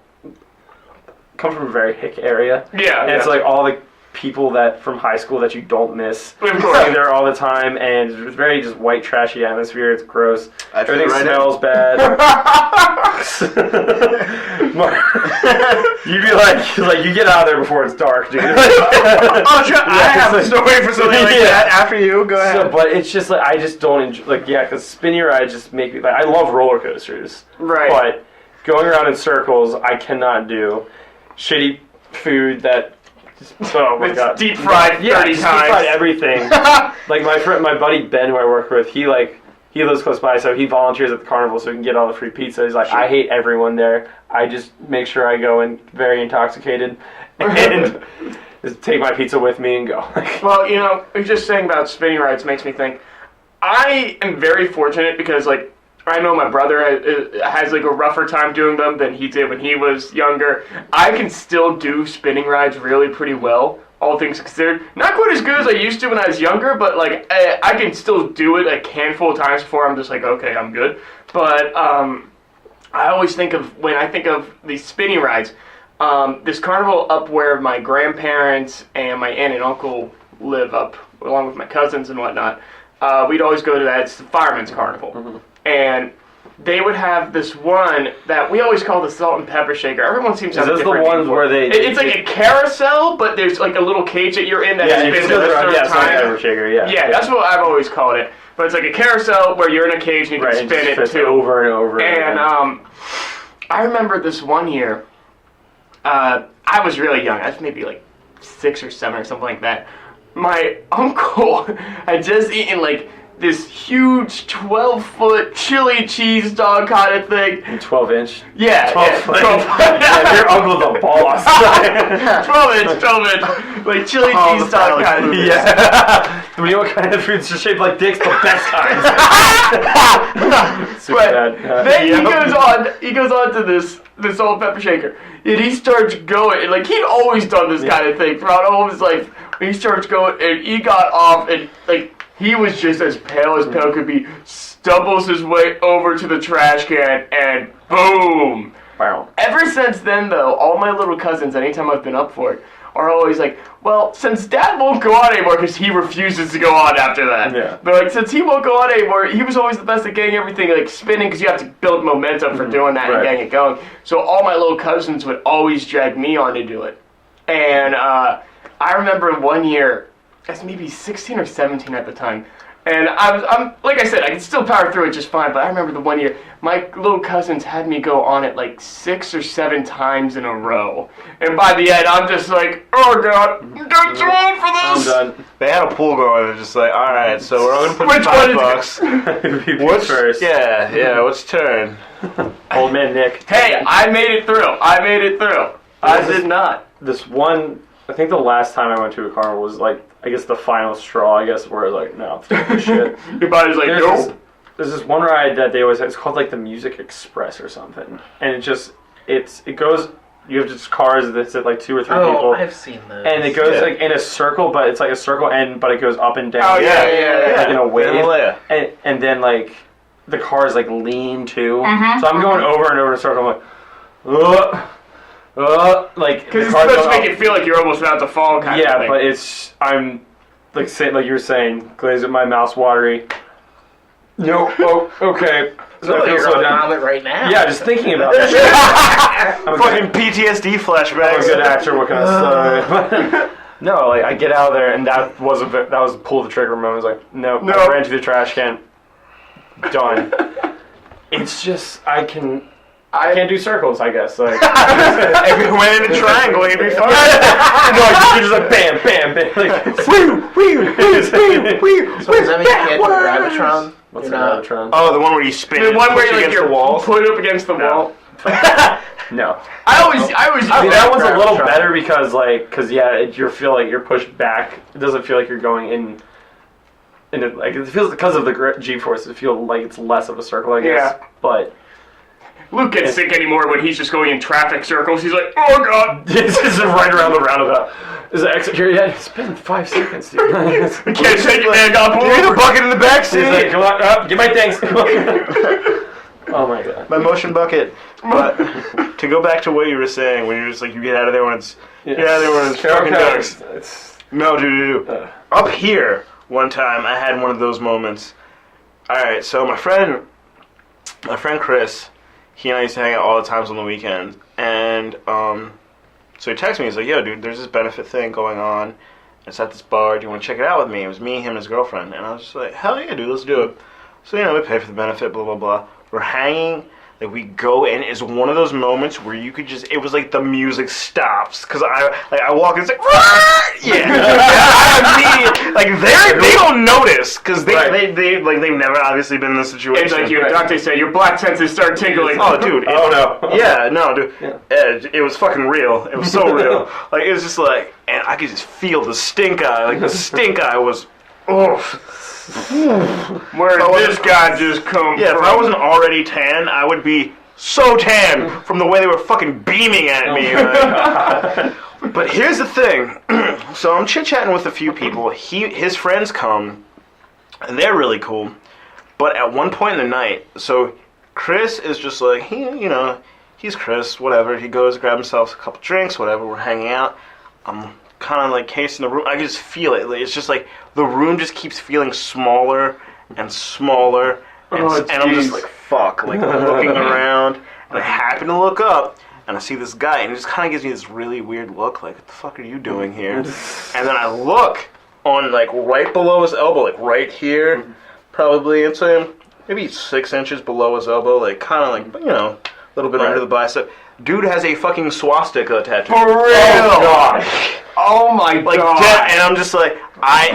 comes from a very hick area. Yeah, and it's like all the people that from high school that you don't miss Of course. staying there all the time, and it's very just white trashy atmosphere. It's gross. Everything smells bad. You'd be like you get out of there before it's dark, dude. I have a story for something like that. After you, go ahead. So, but it's just like I just don't enjoy because spinny rides just make me like I love roller coasters, Right. But going around in circles I cannot do. Shitty food that. Oh my It's God! deep fried 30 just deep times. fried everything. Like my buddy Ben, who I work with, he lives close by, so he volunteers at the carnival so he can get all the free pizza. He's like, I hate everyone there. I just make sure I go in very intoxicated and just take my pizza with me and go. Well, you know, just saying about spinning rides makes me think. I am very fortunate because, like, I know my brother has like a rougher time doing them than he did when he was younger. I can still do spinning rides really pretty well, all things considered. Not quite as good as I used to when I was younger, but like I can still do it a handful of times before I'm just like, okay, I'm good. But I always think of, when I think of these spinning rides, this carnival up where my grandparents and my aunt and uncle live up, along with my cousins and whatnot, we'd always go to that. It's the Fireman's Carnival. Mm-hmm. And they would have this one that we always call the salt and pepper shaker. Everyone seems to have a Is this different the name ones for where it. It's like a carousel, but there's like a little cage that you're in that Yeah, you spins can at a go around. certain Yeah, salt and time. pepper shaker. Yeah. Yeah, that's what I've always called it. But it's like a carousel where you're in a cage and you Right, can and spin just it fits too. over and over. And I remember this one year, I was really young. I was maybe like 6 or 7 or something like that. My uncle had just eaten like this huge 12-foot chili cheese dog kind of thing. 12-inch. Yeah, 12 yeah, Your uncle's a boss. 12 inch, like chili Oh, cheese the dog Valley kind of thing. Yeah. You know what kind of foods are shaped like dicks? The best kinds. Super But bad. then he goes on to this salt and pepper shaker, and he starts going, and like he'd always done this kind of thing throughout all of his life. He starts going, and he got off, and like he was just as pale could be. Stumbles his way over to the trash can, and boom. Wow. Ever since then, though, all my little cousins, anytime I've been up for it, are always like, well, since Dad won't go on anymore because he refuses to go on after that. Yeah. They're like, since he won't go on anymore, he was always the best at getting everything like spinning because you have to build momentum for doing that and Right. getting it going. So all my little cousins would always drag me on to do it. And I remember one year, I was maybe 16 or 17 at the time. And I'm like I said, I could still power through it just fine. But I remember the one year, my little cousins had me go on it like 6 or 7 times in a row. And by the end, I'm just like, oh God, I'm too old for I'm this. done. They had a pool going. They're just like, all right, so we're all gonna put Which one is $5. What's first? Yeah, what's turn? Old man Nick. Hey, I made it through. I did not. This one, I think the last time I went to a carnival was like, I guess the final straw, I guess, where I was like, no, fuck this shit. Your body's like, nope. There's this one ride that they always have, it's called like the Music Express or something. And it goes, you have just cars that sit like 2 or 3 Oh, people. I've seen those. And it goes Yeah. like in a circle, but it's like a circle but it goes up and down. Oh, yeah. Like in a wave. Himalaya. And then like the cars like lean too. So I'm going over and over in a circle. I'm like, like Because the it's cars supposed to go make up. it feel like you're almost about to fall kind of Yeah, thing. but I'm like saying, like you're saying, glazing my mouth's watery. No, oh, okay. So I feel you're so on down. vomit right now. Yeah, just thinking about that. I'm Fucking PTSD I'm flashbacks. a good actor. What can I say? No, like I get out of there, and that was pull the trigger moment. I was like, no, I ran to the trash can. Done. It's just I can't do circles, I guess. Like, If we went in a triangle, it'd be fun. no, you're just like bam, bam, bam. Like, So does that mean you can't do Gravitron? what's You're that? not- Tron? Oh, the one where you spin The it, one push where it like against you're the wall. put up against the wall. No. I always. I mean, that one's a little Gravitron. better because you feel like you're pushed back. It doesn't feel like you're going in. Like it feels because of the G-force. It feels like it's less of a circle, I guess. Yeah. But Luke gets sick anymore when he's just going in traffic circles. He's like, oh God. it's just right around the roundabout. Is the exit here yet? It's been 5 seconds, dude. Can't take it, man. Got pulled Give me the over. bucket in the back He's like, seat. come on, get my things. Oh my god. My motion bucket. But to go back to what you were saying, when you're just like, you get out of there when it's get out of there when it's fucking dark. It's No, dude. Up here, one time, I had one of those moments. Alright, so my friend Chris, he and I used to hang out all the times on the weekend. And, so he texted me, he's like, yo, dude, there's this benefit thing going on. It's at this bar. Do you want to check it out with me? It was me, him, and his girlfriend. And I was just like, hell yeah, dude, let's do it. So, we pay for the benefit, blah, blah, blah. We're hanging. Like, we go in. It's one of those moments where you could just, it was like the music stops. Because I walk in, it's like, yeah. Like, they don't notice. Because they've never obviously been in this situation. It's like your doctor said, your black senses start tingling. Oh, dude. Oh, no. Yeah, no, dude. Yeah. It was fucking real. It was so real. Like, it was just like, and I could just feel the stink eye. Like, the stink eye was, oh. Where did this guy just come Yeah, from? if I wasn't already tan, I would be so tan from the way they were fucking beaming at me. But here's the thing. So I'm chit-chatting with a few people. His friends come, and they're really cool. But at one point in the night, so Chris is just like, he's Chris, whatever. He goes, grab himself a couple drinks, whatever. We're hanging out. I'm kind of like casing the room. I can just feel it. It's just like the room just keeps feeling smaller and smaller. And I'm just like fuck. Like, I'm looking around, and I happen to look up, and I see this guy, and he just kind of gives me this really weird look, like, what the fuck are you doing here? And then I look on, like, right below his elbow, like, right here, probably, it's maybe 6 inches below his elbow, like, kind of like, you know, a little bit under the bicep. Dude has a fucking swastika tattoo. For real? Oh, gosh. Oh my Like, god. and I'm just like, I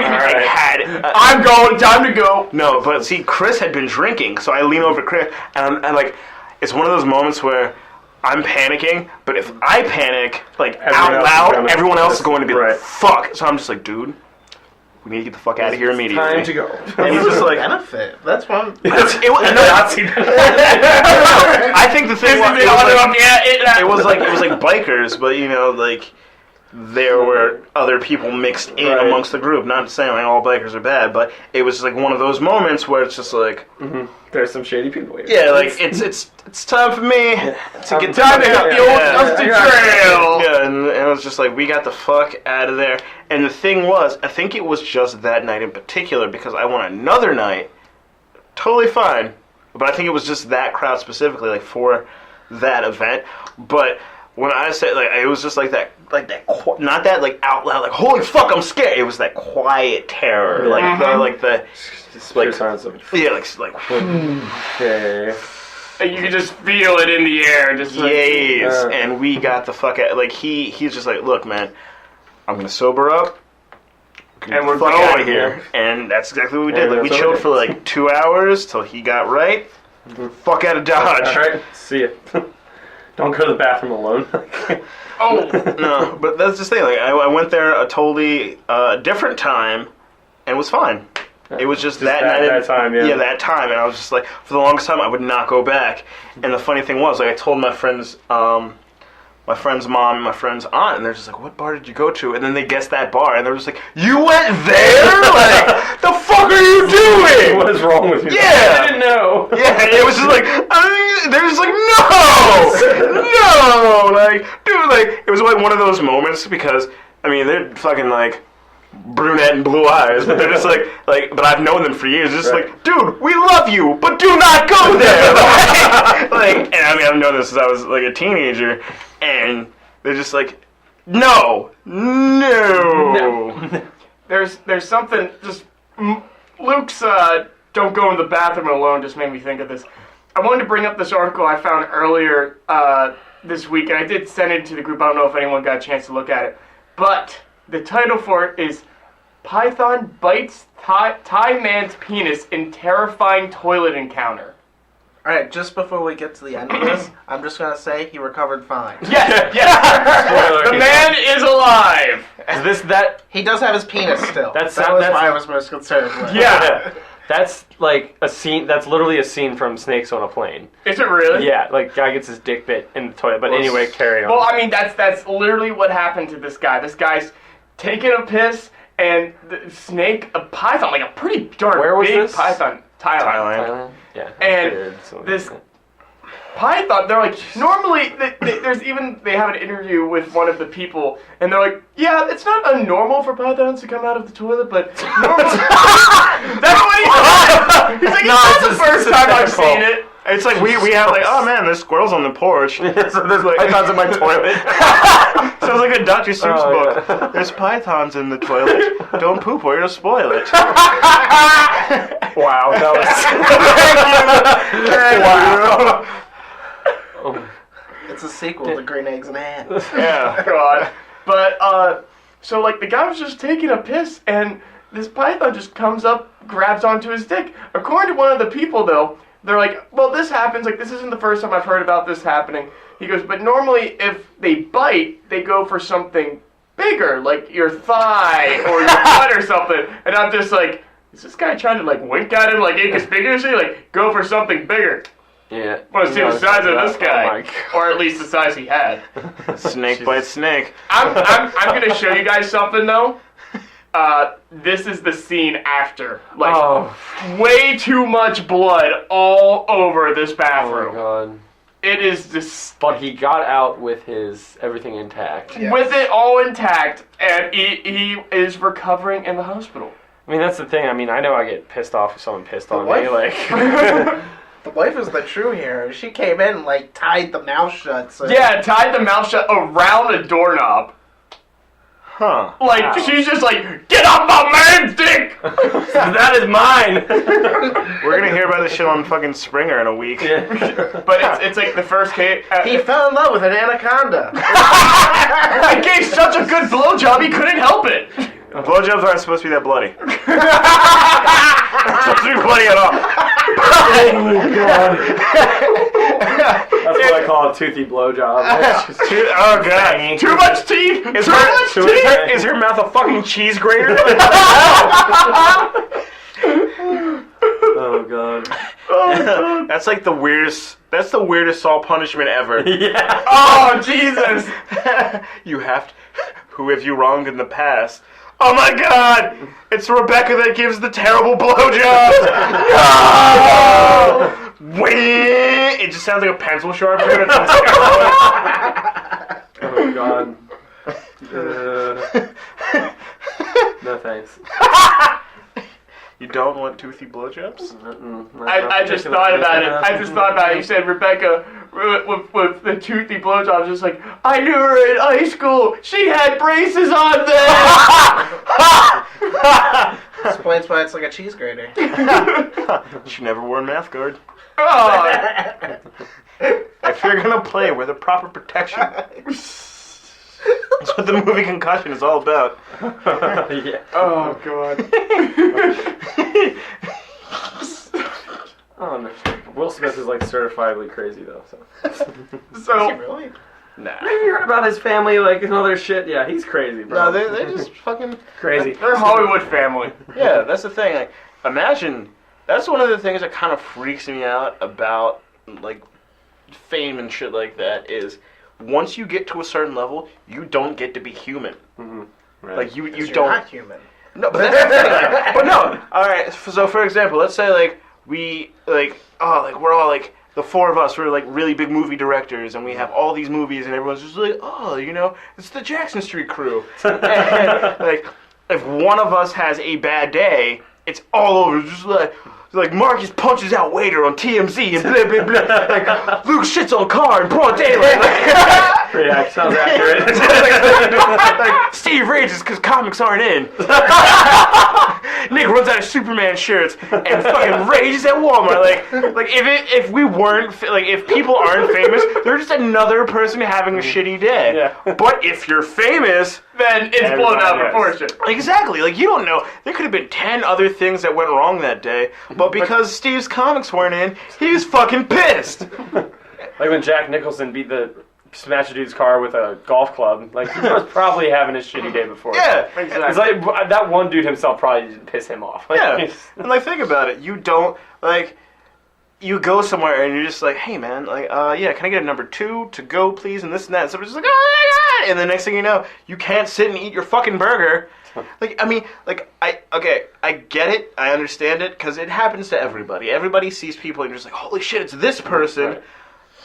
had... I'm going, time to go. No, but see, Chris had been drinking, so I lean over to Chris, and I'm like, it's one of those moments where I'm panicking, but if I panic, like, out loud, everyone else is going to be like, fuck. So I'm just like, dude, we need to get the fuck out of here immediately. Time to go. And he's just like, benefit. That's fun. I think the thing was, it was like bikers, but you know, like, there were other people mixed in amongst the group. Not saying like all bikers are bad, but it was like one of those moments where it's just like, there's some shady people here. yeah, like it's time for me to get Time to hit the old dusty trail. Yeah, and it was just like, we got the fuck out of there. And the thing was, I think it was just that night in particular, because I went another night, totally fine, but I think it was just that crowd specifically, like, for that event. But when I say, like, it was just like that, not that, like, out loud, like, holy fuck, I'm scared. It was that quiet terror, like, Pure signs of yeah. You can just feel it in the air. Just like, Yes, and we got the fuck out. Like, he's just like, look, man, I'm gonna sober up, and we're fuck going out of here. And that's exactly what we did. Like, we chilled for like 2 hours till he got right. Fuck out of Dodge. All right, see ya. Don't go to the bathroom alone. No, but that's the thing. Like, I went there a totally different time, and was fine. It was just that night. That time, yeah. Yeah, that time, and I was just like, for the longest time, I would not go back. And the funny thing was, like, I told my friend's mom and my friend's aunt, and they're just like, what bar did you go to? And then they guessed that bar, and they were just like, you went there? Like, the fuck are you doing? What is wrong with you? Yeah. I didn't know. Yeah, it was just like, they're just like, no, like, dude, like, it was like one of those moments, because, I mean, they're fucking like brunette and blue eyes, but they're just like, but I've known them for years. Just like, dude, we love you, but do not go there. And I mean, I've known this since I was like a teenager, and they're just like, no. There's something. Just Luke's don't go in the bathroom alone just made me think of this. I wanted to bring up this article I found earlier this week, and I did send it to the group. I don't know if anyone got a chance to look at it, but the title for it is Python Bites Thai Man's Penis in Terrifying Toilet Encounter. Alright, just before we get to the end of this, I'm just gonna say he recovered fine. Yes! The man is alive! Is this that? He does have his penis still. That's that was what I was most concerned with. Yeah! That's like a scene. That's literally a scene from Snakes on a Plane. Is it really? Yeah, like guy gets his dick bit in the toilet. But anyway, carry on. Well, I mean, that's literally what happened to this guy. This guy's taking a piss, and the snake, a python, like a pretty darn big this? python. Thailand. Yeah. And this python, they're like, normally, they have an interview with one of the people, and they're like, yeah, it's not unnormal for pythons to come out of the toilet, but normally, that's what he said. He's like, it's not the first time I've seen it. It's like we have like, oh man, there's squirrels on the porch. So there's like pythons in my toilet. Sounds like a Dr. Seuss book. Yeah. There's pythons in the toilet. Don't poop or you'll spoil it. Wow, that was Wow. It's a sequel to Green Eggs and Ham. Yeah. God. But, so, like, the guy was just taking a piss, and this python just comes up, grabs onto his dick. According to one of the people, though, they're like, well, this happens, like, this isn't the first time I've heard about this happening. He goes, but normally if they bite, they go for something bigger, like your thigh or your butt or something. And I'm just like, is this guy trying to, like, wink at him, like, inconspicuously? Like, go for something bigger. Yeah. I want to see the size of this guy. Oh my God. Or at least the size he had. Snake bites snake. I'm going to show you guys something, though. This is the scene after. Like, way too much blood all over this bathroom. Oh my God. It is just... But he got out with his everything intact. Yes. With it all intact, and he is recovering in the hospital. I mean, that's the thing. I mean, I know I get pissed off if someone pissed on what? me. Like, The wife is the true hero. She came in and, like, tied the mouth shut. So. Yeah, tied the mouth shut around a doorknob. Huh. Like, Wow. she's just like, get off my man's dick! That is mine. We're gonna hear about this shit on fucking Springer in a week. Yeah. But it's like the first case. He fell in love with an anaconda. I gave such a good blowjob, he couldn't help it. Blowjobs aren't supposed to be that bloody. Not supposed to be bloody at all. Oh, God. That's what I call a toothy blowjob. Oh god. Too much teeth! Is Too much teeth! is her mouth a fucking cheese grater? Oh, God. That's like the weirdest. That's the weirdest Saul punishment ever. Yeah. Oh, Jesus! You have to. Who have you wronged in the past? Oh my god! It's Rebecca that gives the terrible blowjobs! No! Wait! It just sounds like a pencil sharpener. Oh, God. No thanks. You don't want toothy blowjobs? I just thought about it. I just thought about it. You said Rebecca with the toothy blowjob, just like, I knew her in high school. She had braces on then. Explains why it's like a cheese grater. She never wore a mouth guard. Oh. If you're gonna play with a proper protection, that's what the movie Concussion is all about. Yeah. Oh, God. Oh, no. Will Smith is like certifiably crazy though. So. Is So, he really? Nah. Have you heard about his family, like and other shit? Yeah, he's crazy, bro. No, they're just fucking crazy. they're a Hollywood family. Yeah, that's the thing. Like, imagine that's one of the things that kind of freaks me out about like fame and shit like that is once you get to a certain level, you don't get to be human. Mm-hmm. Right. Like you You're don't. not human. No, but that's the thing. Like, but no. All right. So for example, let's say like we like we're all like the four of us. We're like really big movie directors, and we have all these movies, and everyone's just like, oh, you know, it's the Jackson Street crew. And, like if one of us has a bad day, it's all over. Just like Marcus punches out waiter on TMZ and blah blah blah. Like Luke shits on car in broad daylight. Yeah, sounds accurate. Like Steve rages because comics aren't in. Nick runs out of Superman shirts and fucking rages at Walmart. Like if we weren't like if people aren't famous, they're just another person having a shitty day. Yeah. But if you're famous, Then it's blown out of Everybody proportion. exactly, like you don't know. There could have been 10 other things that went wrong that day, but because Steve's comics weren't in, he was fucking pissed. Like when Jack Nicholson smashed a dude's car with a golf club. Like he was probably having a shitty day before. Yeah, It's like that one dude himself probably didn't piss him off. Like, yeah. And like think about it. You don't like you go somewhere and you're just like, hey man, like yeah, can I get a number 2 to go please and this and that. And somebody's just like, oh my god, and the next thing you know, you can't sit and eat your fucking burger. Like I mean, like I get it, I understand it because it happens to everybody. Everybody sees people and you're just like, holy shit, it's this person. Right.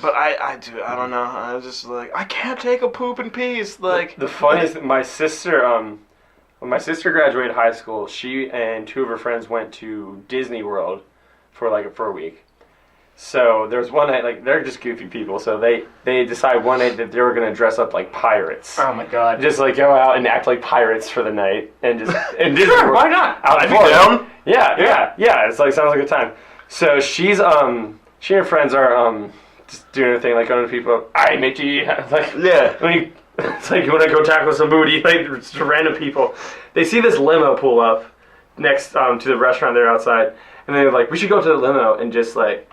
But I don't know. I was just like, I can't take a poop in peace. Like the funniest, my sister, when my sister graduated high school, she and 2 of her friends went to Disney World for a week. So there was one night, like they're just goofy people, so they decided one night that they were gonna dress up like pirates. Oh, my God. Just like go out and act like pirates for the night and just and Disney Sure, World. why not? Out I'd in be Florida. down. Yeah. It's like sounds like a good time. So she and her friends are just doing her thing, like going to people. Alright, matey, like Yeah. it's like you want to go tackle some booty, like just random people. They see this limo pull up next to the restaurant there outside, and they're like, we should go to the limo and just like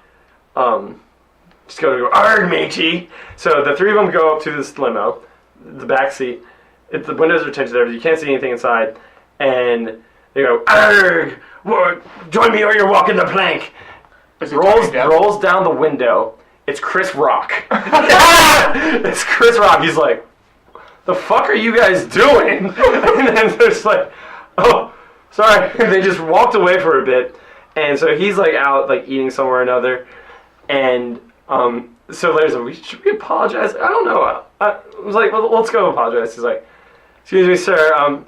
just go arg matey. So the 3 of them go up to this limo, the back seat. The windows are tinted there, you can't see anything inside, and they go arg, join me or you're walking the plank. Rolls down the window. It's Chris Rock. It's Chris Rock. He's like, the fuck are you guys doing? And then they're just like, oh, sorry. They just walked away for a bit. And so he's like out like eating somewhere or another. And so there's should we apologize? I don't know. I was like, well, let's go apologize. He's like, excuse me, sir.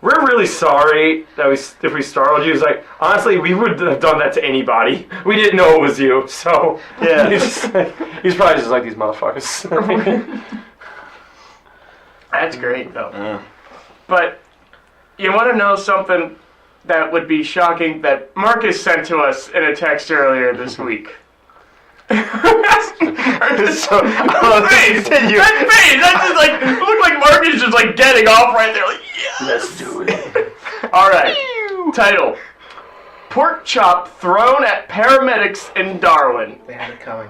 we're really sorry that if we startled you. He's like, honestly, we would have done that to anybody. We didn't know it was you, so Yeah. he's probably just like these motherfuckers. That's great, though. Yeah. But you want to know something that would be shocking that Marcus sent to us in a text earlier this week? So, That face! That's just like, it looked like Marcus just like getting off right there, like, yes! Let's do it. Alright, title. Pork chop thrown at paramedics in Darwin. They had it coming.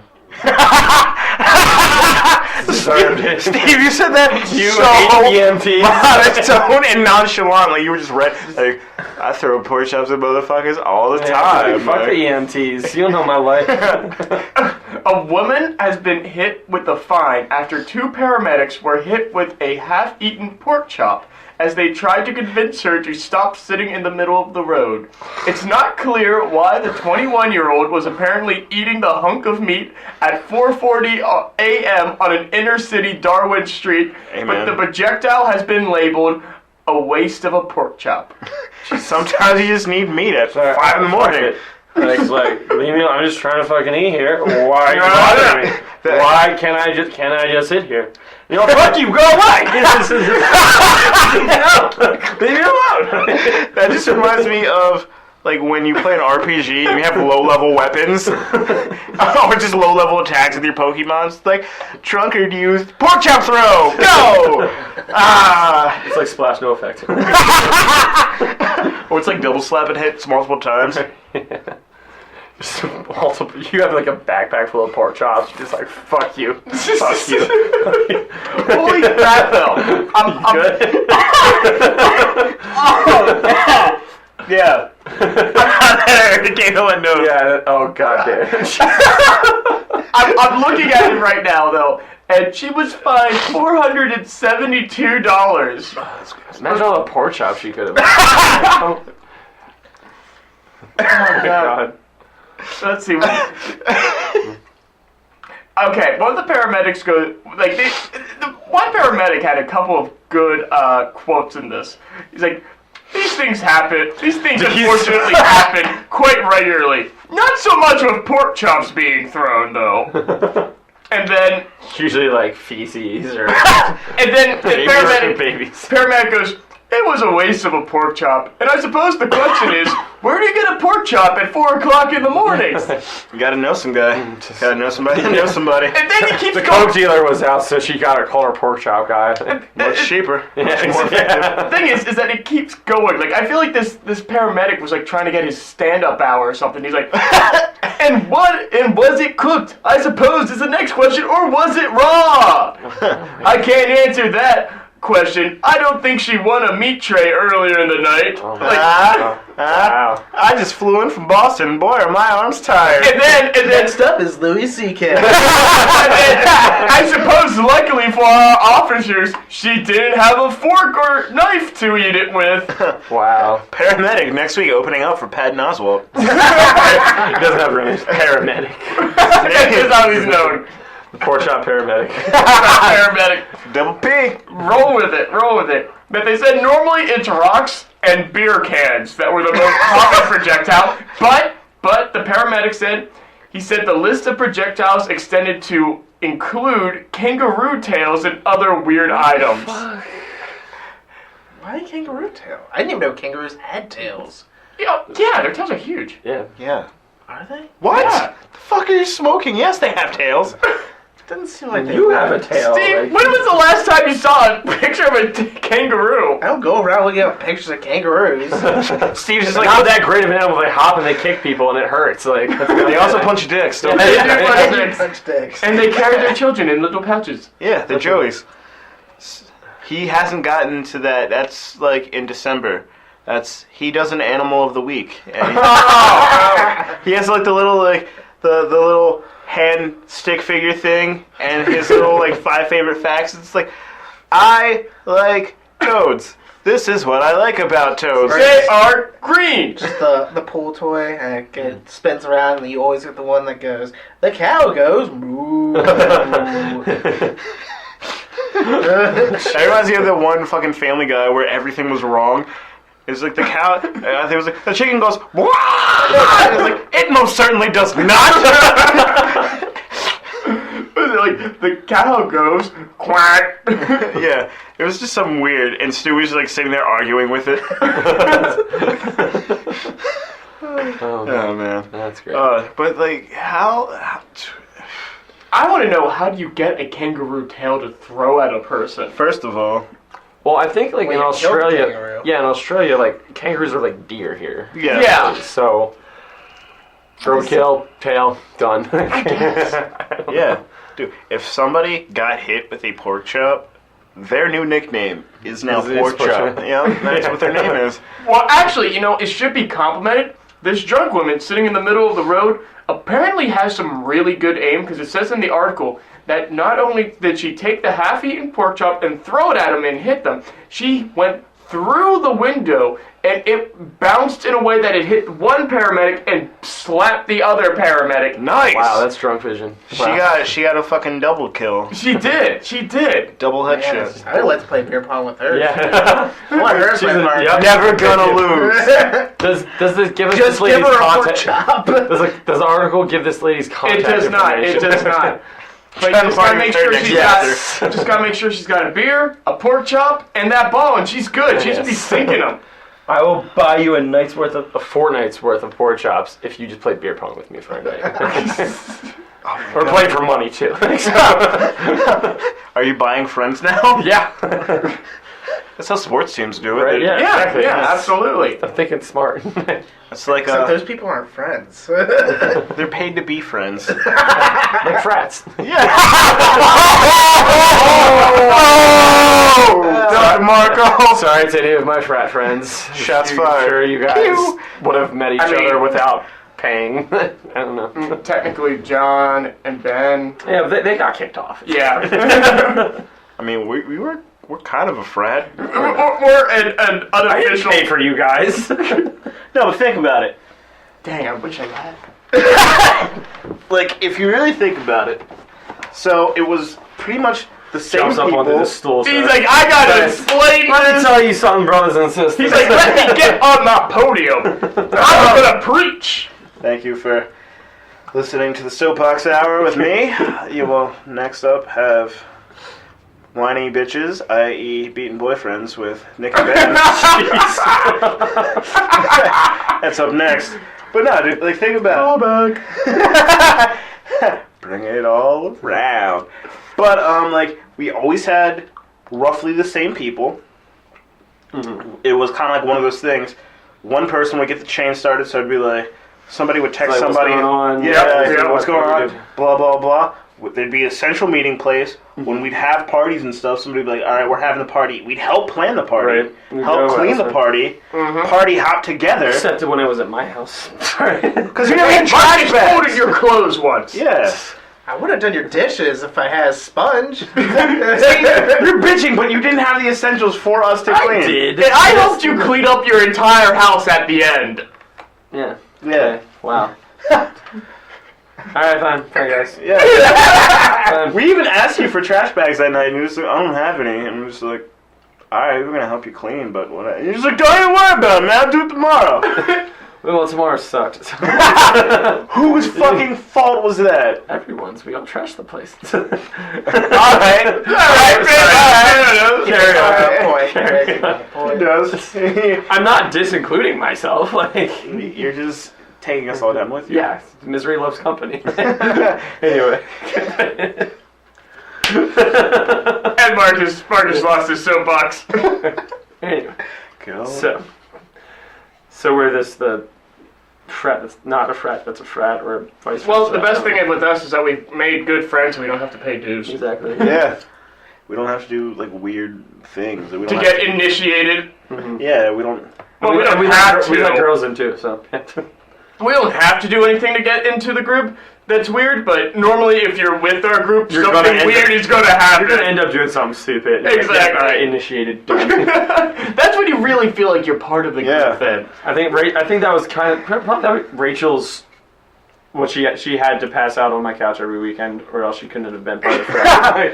Deserved it. Steve, you said that You so hate EMTs. monotone and nonchalant, like you were just like, I throw pork chops at motherfuckers all the time. Fuck like. the EMTs. You don't know my life. A woman has been hit with a fine after 2 paramedics were hit with a half-eaten pork chop as they tried to convince her to stop sitting in the middle of the road. It's not clear why the 21-year-old was apparently eating the hunk of meat at 4:40 a.m. on an inner-city Darwin street, Amen. but the projectile has been labeled a waste of a pork chop. Sometimes you just need meat at 5 in the morning. Like, leave me alone. I'm just trying to fucking eat here. Why are you bothering me? Why can't I just sit here? You know, fuck you, go away! Leave me alone! That just reminds me of like when you play an RPG and you have low-level weapons, or just low-level attacks with your Pokemon. It's like trunk or use pork chop throw. Go! It's like splash, no effect. Or it's like double slap and hits multiple times. Just multiple. You have like a backpack full of pork chops. You're just like, fuck you. Fuck you. Holy crap, though. I'm Good? Yeah. The game went no. Yeah, oh god damn. I'm looking at it right now, though, and she was fined $472. Imagine all the pork chops she could have. Oh, God. Let's see. Okay, one of the paramedics goes, like, one paramedic had a couple of good quotes in this. He's like, these things happen. These things unfortunately happen quite regularly. Not so much with pork chops being thrown, though. And then, Usually like feces or and then the babies. paramedic goes, it was a waste of a pork chop. And I suppose the question is, where do you get a pork chop at 4 o'clock in the morning? You gotta know some guy. Gotta know somebody. Know somebody. And then he keeps The going. coke dealer was out, so she got to call her pork chop guy. Much cheaper. Yeah. More effective. The thing is that it keeps going. Like, I feel like this paramedic was like trying to get his stand-up hour or something. He's like, and was it cooked? I suppose is the next question, or was it raw? I can't answer that question. I don't think she won a meat tray earlier in the night. Wow. I just flew in from Boston, and boy, are my arms tired. And then Next up is Louis C.K. I suppose, luckily for our officers, she didn't have a fork or knife to eat it with. Wow. Paramedic next week opening up for Patton Oswalt. He doesn't have room. Paramedic. That's how he's known. Pork chop paramedic. Paramedic. Double P. Roll with it. But they said normally it's rocks and beer cans that were the most common projectile. But the paramedic said, he said the list of projectiles extended to include kangaroo tails and other weird items. Why kangaroo tail? I didn't even know kangaroos had tails. Yeah, their tails are huge. Yeah. Yeah. Are they? What? Yeah. The fuck are you smoking? Yes, they have tails. Doesn't seem like they You would. have a tail. Steve, like- when was the last time you saw a picture of a kangaroo? I don't go around looking at pictures of kangaroos. Steve's just Like, like, not that great of an animal. They hop and they kick people and it hurts. Like they also punch dicks, don't They they? do punch I dicks. punch dicks. And they carry their children in little pouches. Yeah, they're Joeys. He hasn't gotten to that. That's like in December. He does an animal of the week. And he has like the little the little hand stick figure thing and his little like 5 favorite facts. It's like, I like toads. This is what I like about toads. They are green. Just the pool toy, and it spins around, and you always get the one that goes, the cow goes moo. That reminds me of the one fucking Family Guy where everything was wrong. It's like the cow. I think it was like the chicken goes. Wah! It's like it most certainly does not. Was it like the cow goes quack? Yeah, it was just something weird, and Stewie's like sitting there arguing with it. Oh Man, that's great. but like how I want to know, how do you get a kangaroo tail to throw at a person? first of all, Well, I think like Well, in you killed a Australia, kangaroo. yeah, in Australia, like kangaroos are like deer here. yeah. So, roadkill, tail, done. Yeah, dude, if somebody got hit with a pork chop, their new nickname is now Is it pork pork chop. chop? Yeah, that's what their name is. Well, actually, it should be complimented. This drunk woman sitting in the middle of the road apparently has some really good aim, because it says in the article that not only did she take the half-eaten pork chop and throw it at them and hit them, she went through the window and it bounced in a way that it hit one paramedic and slapped the other paramedic. Nice. Wow, that's drunk vision. She got a fucking double kill, She did. double Man, headshot. I would like to play beer pong with her. Yeah. I want her to play part. Yep. Never gonna lose. Does this give us Just this give lady's her a pork contact? chop. Does the article give this lady's contact It does not. It information? does not. But you Try to just gotta find make her sure next she's Yes. got. Just gotta make sure she's got a beer, a pork chop, and that ball, and she's good. She should be Yes. sinking them. I will buy you a night's worth of. A fortnight's worth of pork chops if you just play beer pong with me for a night. Or play for money too. Are you buying friends now? Yeah. That's how sports teams do it. Right, yeah. Yeah, Exactly. yeah, absolutely. I'm thinking smart. It's like Except those people aren't friends. they're paid to be friends. Like frats. Dr. Marco. Sorry to any of my frat friends. Shots I'm fired. sure you guys Pew. would have met each other without paying. I don't know. Technically, John and Ben. Yeah, they got kicked off. Yeah. I mean, we're kind of a frat. We're an I didn't unofficial. pay for you guys. No, but think about it. Dang, I wish I had. Like, if you really think about it, so it was pretty much the same Jumps up people. onto the stool. He's sir. like, I gotta Guys, explain Let me this. tell you something, brothers and sisters. He's like, let me get on my podium. I'm gonna preach. Thank you for listening to the Soapbox Hour with me. You will next up have whiny bitches, i.e. beaten boyfriends with Nick and Ben. That's up next. But no, dude, like, think about it. Bring it all around. But, like, we always had roughly the same people. Mm-hmm. It was kind of like one of those things. One person would get the chain started, so it'd be like, somebody would text Like, what's somebody. going on? Yeah, Yeah, what's going what on? we do. Blah, blah, blah. There'd be a central meeting place. When we'd have parties and stuff, somebody would be like, all right, we're having the party. We'd help plan the party, Right. We'd help go clean the outside. party, party hop together. Except when I was at my house. Sorry. Because we never had trash Marcus bags. folded your clothes once. Yeah. I would have done your dishes if I had a sponge. You're bitching, but you didn't have the essentials for us to clean. I did. And I helped you clean up your entire house at the end. Yeah. Yeah. Okay. Wow. Alright, fine. Fine, guys. Yeah. We even asked you for trash bags that night, and you just like, I don't have any. And I'm just like, alright, we're gonna help you clean, but what? And you're just like, don't even worry about it, man. I'll do it tomorrow. Well, tomorrow sucked. Whose fucking fault was that? Everyone's. We all trashed the place. Alright. Carry on. Point. Carry on. He Point. does. I'm not disincluding myself. Like, You're just taking us all down with you. yeah, misery loves company. Anyway. And Marcus lost his soapbox. Anyway. Go. So we're the frat that's not a frat that's a frat, or vice versa. Well, the best thing with us is that we've made good friends and we don't have to pay dues. Exactly. Yeah. We don't have to do, like, weird things. We don't To have get initiated. Yeah, we don't... Well, we don't we have we let to. girls in too, so. We don't have to do anything to get into the group. That's weird, but normally if you're with our group, You're gonna something end weird up- is going to happen. You're gonna end up doing something stupid. Exactly. Like, all right, initiated. Done. That's when you really feel like you're part of the Yeah. group then. I think that was kind of probably Rachel's Well, she had to pass out on my couch every weekend, or else she couldn't have been part of the family.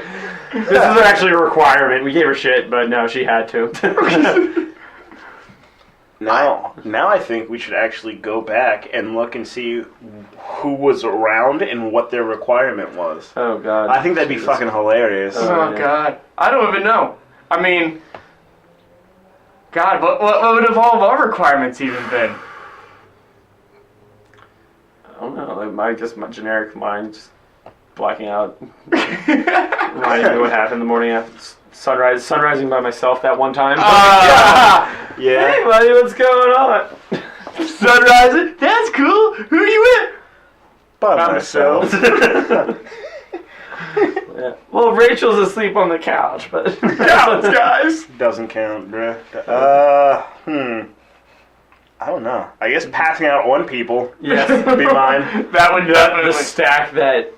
This is actually a requirement. We gave her shit, but no, she had to. Now I think we should actually go back and look and see who was around and what their requirement was. Oh God! I think that'd be fucking hilarious. Oh God, I don't even know. I mean, God, what would have all of our requirements even been? I don't know. I guess my generic mind just blacking out, reminding me what happened the morning after sunrising by myself that one time. Yeah. Hey, buddy, what's going on? Sunrising? That's cool. Who are you with? By myself. Yeah. Well, Rachel's asleep on the couch, but Counts, guys. Doesn't count, bruh. I don't know. I guess passing out on people yes, would be mine. That would the definitely. stack that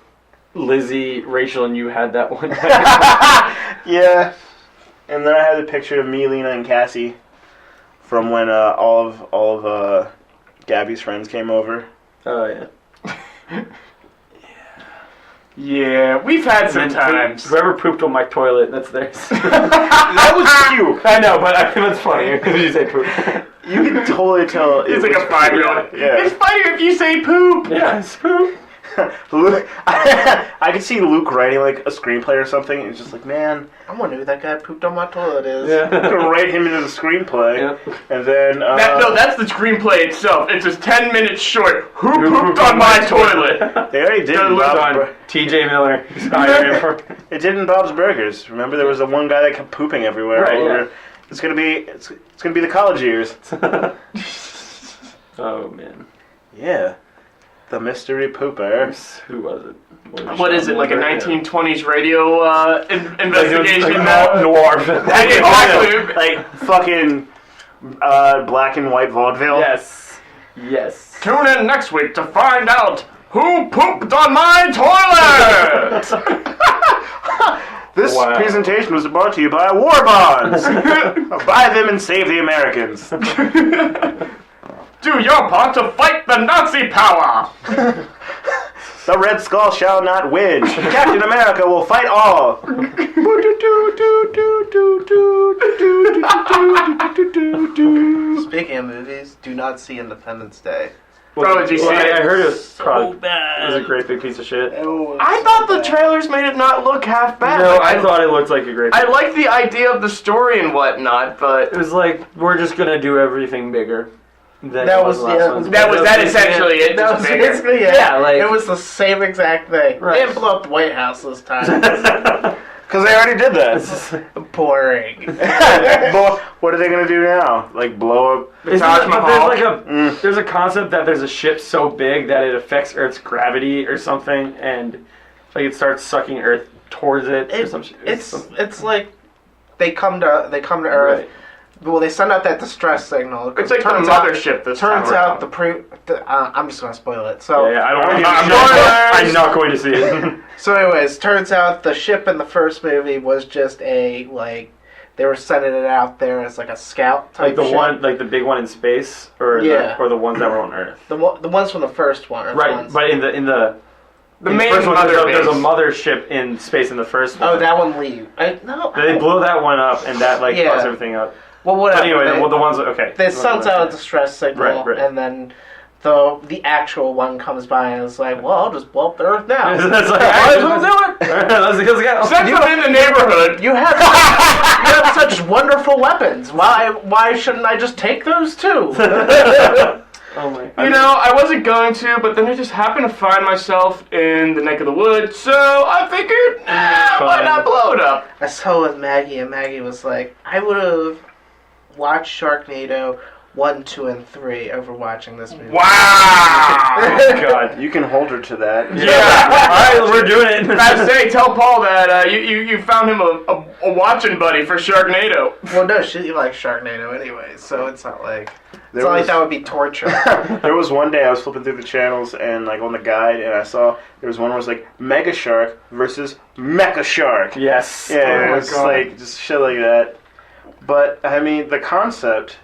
Lizzie, Rachel, and you had that one night. Yeah. And then I had a picture of me, Lena, and Cassie from when all of Gabby's friends came over. Oh yeah. Yeah, we've had some And times. whoever pooped on my toilet, that's theirs. That was cute. I know, but I think that's funny if you say poop. You can totally tell. It's like a 5-year-old. Yeah. It's funnier if you say poop. Yeah, it's poop. Luke, I could see Luke writing like a screenplay or something. And it's just like, man, I wonder who that guy pooped on my toilet is. I'm gonna write him into the screenplay, Yeah. and then That's the screenplay itself. It's just 10 minutes short. Who pooped on my toilet? they already did. Go In look Bob's on T.J. Miller. It did in Bob's Burgers. Remember, there was the one guy that kept pooping everywhere. Right, all over. yeah. It's gonna be the college years. Oh man. Yeah, the mystery pooper. Who was it? What is it, like a 1920s radio investigation? Noir. Exactly. Like fucking black and white vaudeville. Yes. Yes. Tune in next week to find out who pooped on my toilet. This Wow. presentation was brought to you by War Bonds. Buy them and save the Americans. Do your part to fight the Nazi power. The Red Skull shall not win. Captain America will fight all. Speaking of movies, do not see Independence Day. Bro, did you see it? I heard it was So bad. It was a great big piece of shit. I thought the trailers made it not look half bad. No, Like, I thought it looked like a great. I liked the idea of the story and whatnot, but It was like we're just gonna do everything bigger. Than That it was- the last yeah, one. that essentially it. That Just was bigger. basically it. Yeah, like- it was the same exact thing. Right. They didn't blow up the White House this time. Because they already did that. Boring. But what are they going to do now? Like blow up? Isn't Taj it- but Mahal. there's like there's a concept that there's a ship so big that it affects Earth's gravity or something, and like it starts sucking Earth towards it. or some shit. It's like they come to Earth. Right. Well, they send out that distress signal. It's like the Turns out- mothership this time Turns out around. I'm just gonna spoil it. So Yeah, I don't. Spoilers! I'm not going to see it. So anyways, turns out the ship in the first movie was just they were sending it out there as like a scout type Like the ship. one, like the big one in space, or Yeah. or the ones that were on Earth. the ones from the first one. Are the Right, ones- but in the The in main first one, mother there's a base. mothership in space in the first one. Oh, that one leave. No. They blew that one up, and that like Yeah. fucks everything up. Well, whatever. But anyway, they, the ones okay. they sent out a distress signal, Right. and then the actual one comes by and is like, "Well, I'll just blow up the Earth now." That's like, might as well do it. Let's go. Send them in the neighborhood. You have such wonderful weapons. Why shouldn't I just take those too? Oh my. You know, I wasn't going to, but then I just happened to find myself in the neck of the woods, so I figured, why Fine. not blow it up? I saw with Maggie, and Maggie was like, "I would have watched Sharknado 1, 2, and 3 over watching this movie." Wow! Oh God. You can hold her to that. Yeah. All right, we're doing it. I say, tell Paul that you found him a watching buddy for Sharknado. Well, no, she likes Sharknado anyway, so it's not like There like was- that would be torture. There was one day I was flipping through the channels and like on the guide, and I saw there was one where it was like Mega Shark versus Mecha Shark. Yes. Yeah, Oh it my was God. like just shit like that. But I mean, the concept,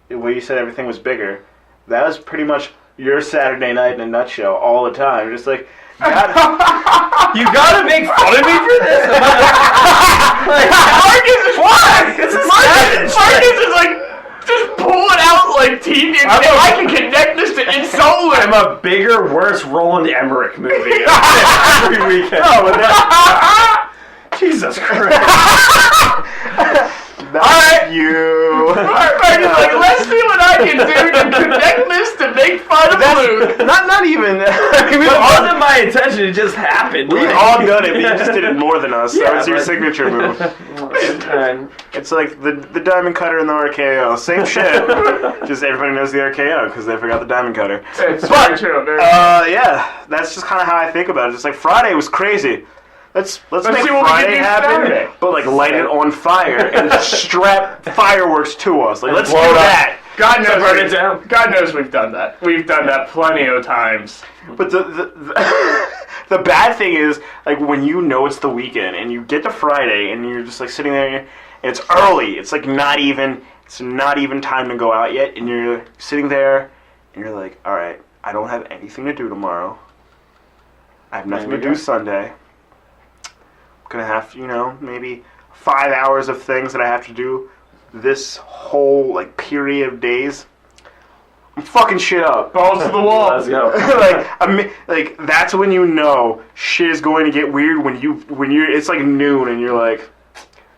where you said everything was bigger, that was pretty much your Saturday night in a nutshell all the time. Just like, you gotta make fun of me for this? Marcus is What? This is savage. Marcus is like just pulling out like teeth and I can connect this to insult him. I'm a bigger, worse Roland Emmerich movie every weekend. no, but Jesus Christ. Alright, you. Marcus is like, let's see what I can do to connect this to make fun of Luke. Not even. It wasn't my intention, it just happened. We've all done it, but you just did it more than us. So Yeah, it's your but- signature move. And It's like the diamond cutter and the RKO. Same shit. Just everybody knows the RKO because they forgot the diamond cutter. It's very true. Very Yeah, that's just kind of how I think about it. It's like Friday was crazy. Let's make see what we Friday can do happen, Saturday. but like light it on fire and strap fireworks to us. Like let's do blow it up. that. God knows, burn it down. God knows we've done that. We've done that plenty of times. But the bad thing is like when you know it's the weekend and you get to Friday and you're just like sitting there and it's early. It's like not even time to go out yet, and you're sitting there and you're like, all right, I don't have anything to do tomorrow. I have nothing to do Sunday. I'm gonna have maybe 5 hours of things that I have to do this whole like period of days. I'm fucking shit up. Balls to the wall. let's go. like that's when you know shit is going to get weird when you're it's like noon and you're like,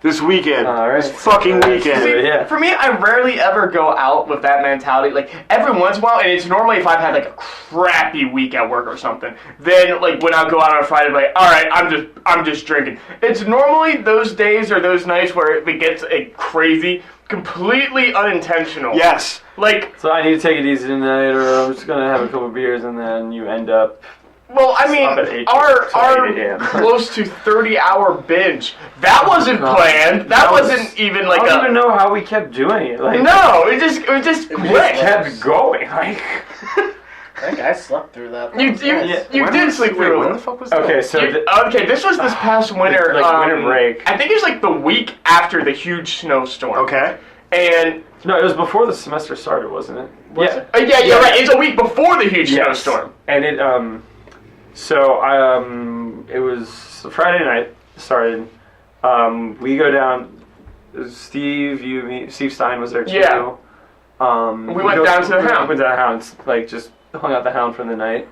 this weekend, All right. this fucking weekend. See, yeah. For me, I rarely ever go out with that mentality. Like, every once in a while, and it's normally if I've had, like, a crappy week at work or something, then, like, when I'll go out on a Friday, I'm like, all right, I'm just drinking. It's normally those days or those nights where it gets crazy, completely unintentional. Yes. Like, So I need to take it easy tonight, or I'm just gonna have a couple beers, and then you end up. well, I Stop at mean, 8 our to 8 a.m. close to 30-hour binge, that wasn't planned. That wasn't even, like, I don't even know how we kept doing it. Like, No, it just we just clicked. kept going. Like, I think I slept through that. You Nice. did sleep through When it. the fuck was okay, that? so Okay, this was this past winter. Like winter break. I think it was like the week after the huge snowstorm. Okay. And no, it was before the semester started, wasn't it? yeah, yeah, right. It's a week before the huge Yes. snowstorm. And it so I it was Friday night started. We go down. Steve, Steve Stein was there too. Yeah. We went down to the Hound. We went to the Hound, like just hung out the Hound for the night.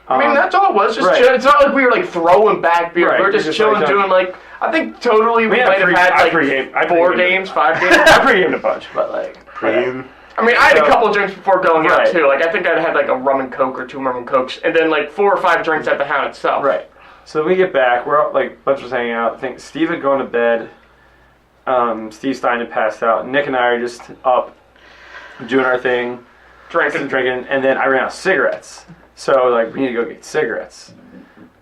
I mean, that's all it was. Just right. chill. It's not like we were like throwing back beer. Right, We were we're just just, chilling, like, doing like I think totally we Yeah, might have had I like pre-gamed- I 4 pre-gamed. games, 5 games. I pre-gamed a bunch, but like Pre- I mean, I had a So- couple drinks before going out Right. too. Like I think I'd had like a rum and coke or 2 rum and cokes, and then like 4 or 5 drinks at the Hound itself. right. So we get back. We're all, like bunch of us hanging out. I think Steve had gone to bed. Steve Stein had passed out. Nick and I are just up, doing our thing, drinking, and then I ran out of cigarettes. So like we need to go get cigarettes.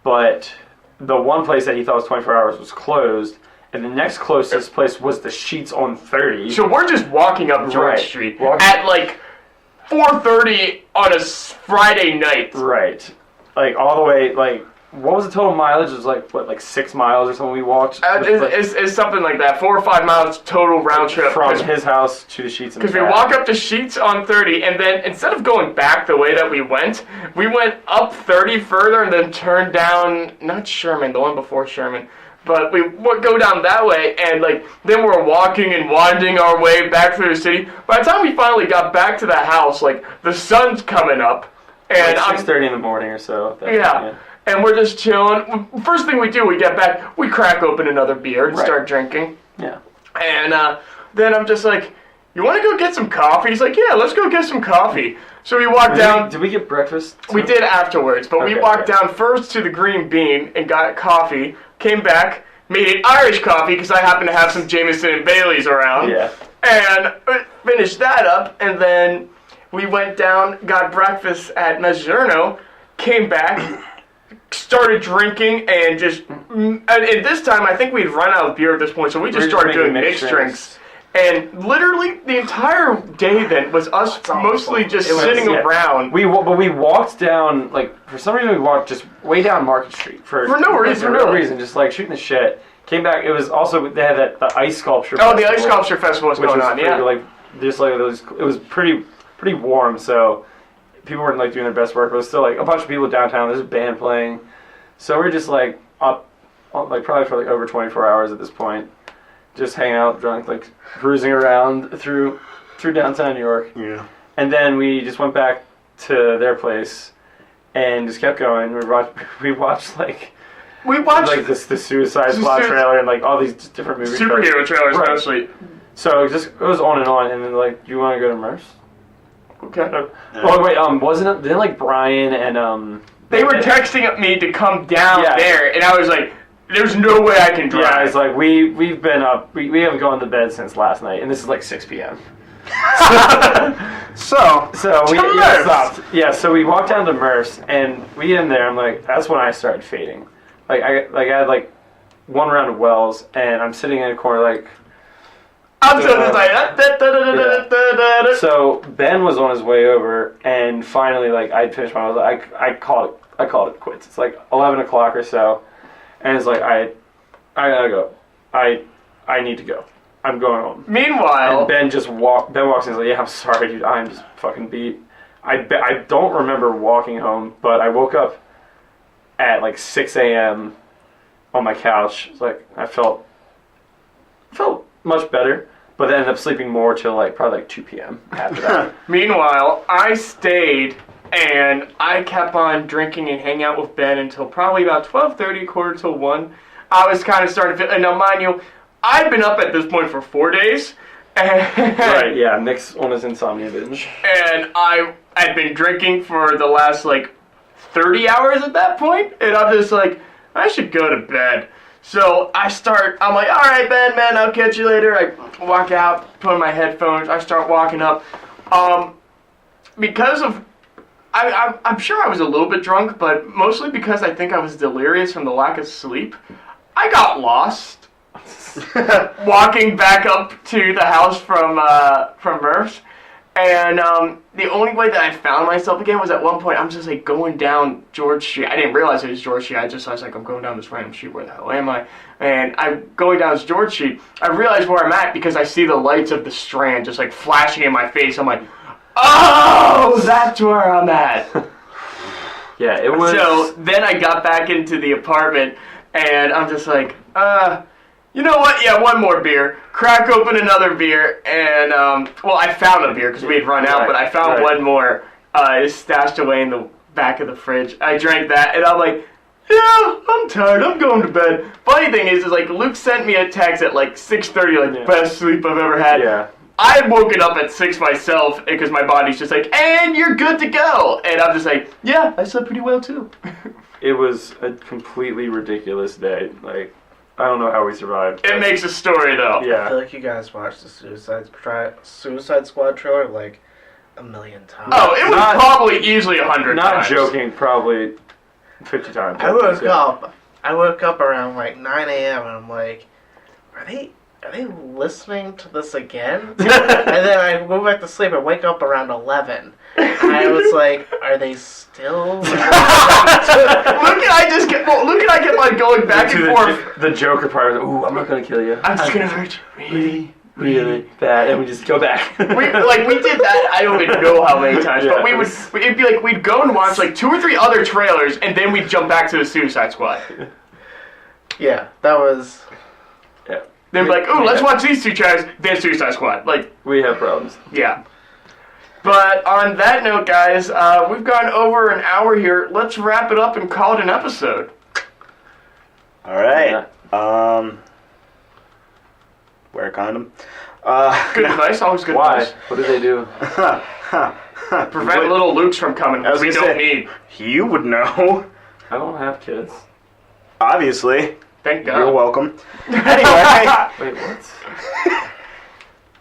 But the one place that he thought was 24 hours was closed, and the next closest place was the Sheets on 30. So we're just walking up George Right. Street Walking- at like 4:30 on a Friday night. Right. Like all the way, like, what was the total mileage? It was like, what, like 6 miles or something we walked? It's something like that. 4 or 5 miles total round trip. From his house to the Sheets. Because we walk up the Sheets on 30, and then instead of going back the way that we went up 30 further and then turned down, not Sherman, the one before Sherman, but we would go down that way, and like then we're walking and winding our way back through the city. By the time we finally got back to the house, like the sun's coming up, and Like I'm 6:30 in the morning or so. yeah. And we're just chilling. First thing we do, we get back, we crack open another beer and Right. start drinking. Yeah. And then I'm just like, you want to go get some coffee? He's like, yeah, let's go get some coffee. So we walked down. Did we get breakfast? We did afterwards, but we Okay, walked okay. down first to the Green Bean and got coffee, came back, made it Irish coffee because I happen to have some Jameson and Bailey's around. Yeah. And finished that up, and then we went down, got breakfast at Mezzogiorno, came back, started drinking, and just, and this time I think we'd run out of beer at this point, so we just We're just started making doing mixed mixed drinks. And literally the entire day then was us mostly just sitting around. But we walked down, like, for some reason we walked just way down Market Street. For no reason, For no really. reason, just like shooting the shit. Came back, it was also, they had the ice sculpture Oh, the festival, Ice Sculpture Festival was which going was on, pretty, yeah. like, just like it was pretty warm, so people weren't like doing their best work, but it was still like a bunch of people downtown. There's a band playing, so we're just like up, like probably for like over 24 hours at this point, just hanging out drunk, like cruising around through downtown New York. Yeah. And then we just went back to their place and just kept going. We watched like the Suicide Squad trailer and like all these different movie Superhero trailers, Right. mostly. So it was on, and then like, do you want to go to Merce? Okay. Oh wait, wasn't it? Didn't like Brian and They were texting me to come down Yeah. there, and I was like, "There's no way I can drive." Yeah, it's like we've been up. We haven't gone to bed since last night, and this is like 6 p.m. So we Merce. stopped. Yeah, so we walked down to Merce, and we get in there. I'm like, that's when I started fading. Like I had like one round of Wells, and I'm sitting in a corner like. I'm so just like. So Ben was on his way over, and finally, like I'd finished my. I called it quits. It's like 11 o'clock or so, and it's like I gotta go. I need to go. I'm going home. Meanwhile, And Ben walks in and he's like, yeah, I'm sorry, dude. I'm just fucking beat. I don't remember walking home, but I woke up at like 6 a.m. on my couch. It's like I felt much better, but then ended up sleeping more till like probably like 2 p.m. after that. meanwhile, I stayed and I kept on drinking and hanging out with Ben until probably about 12:30, quarter till 1. I was kind of starting to feel, and now mind you, I'd been up at this point for 4 days. And, Right, yeah, Nick's on his insomnia binge. And I had been drinking for the last like 30 hours at that point, and I'm just like, I should go to bed. So I'm like, all right, man, I'll catch you later. I walk out, put on my headphones, I start walking up. Because of, I'm sure I was a little bit drunk, but mostly because I think I was delirious from the lack of sleep, I got lost. Walking back up to the house from Murph's, and the only way that I found myself again was at one point I'm just like going down George Street. I didn't realize it was George Street. I was like, I'm going down this random street. Where the hell am I? And I'm going down George Street. I realize where I'm at because I see the lights of the Strand just like flashing in my face. I'm like, oh, that's where I'm at. Yeah, it was. So then I got back into the apartment, and I'm just like, you know what? Yeah, one more beer. Crack open another beer, and, I found a beer because we had run out, but I found one more. It's stashed away in the back of the fridge. I drank that, and I'm like, yeah, I'm tired. I'm going to bed. Funny thing is like, Luke sent me a text at like 6:30, like, best sleep I've ever had. Yeah. I had woken up at 6 myself, because my body's just like, and you're good to go. And I'm just like, yeah, I slept pretty well, too. It was a completely ridiculous day. Like, I don't know how we survived. It makes a story, though. I feel Yeah. like you guys watched the Suicide Squad trailer like a million times. Oh, it was Not- probably easily 100 Not times. joking, probably 50 times. I woke Yeah. up around like 9 a.m. and I'm like, are they listening to this again? And then I go back to sleep and wake up around 11. And I was like, are they still? Luke and I kept like going back and forth. The Joker part was, ooh, I'm not gonna kill you. I'm just gonna hurt you. Really bad, and we just go back. We did that. I don't even know how many times, but it'd be like we'd go and watch like 2 or 3 other trailers, and then we'd jump back to the Suicide Squad. Yeah, that was. Yeah, Then be like, ooh, let's watch these 2 trailers, then Suicide Squad. Like, we have problems. yeah. But on that note, guys, we've gone over an hour here. Let's wrap it up and call it an episode. All right. Wear a condom. Good advice, always good Why? advice. What did they do? Prevent little Lukes from coming, I was we gonna don't say- need. You would know. I don't have kids. Obviously. Thank You're God. welcome. Anyway. Wait, what?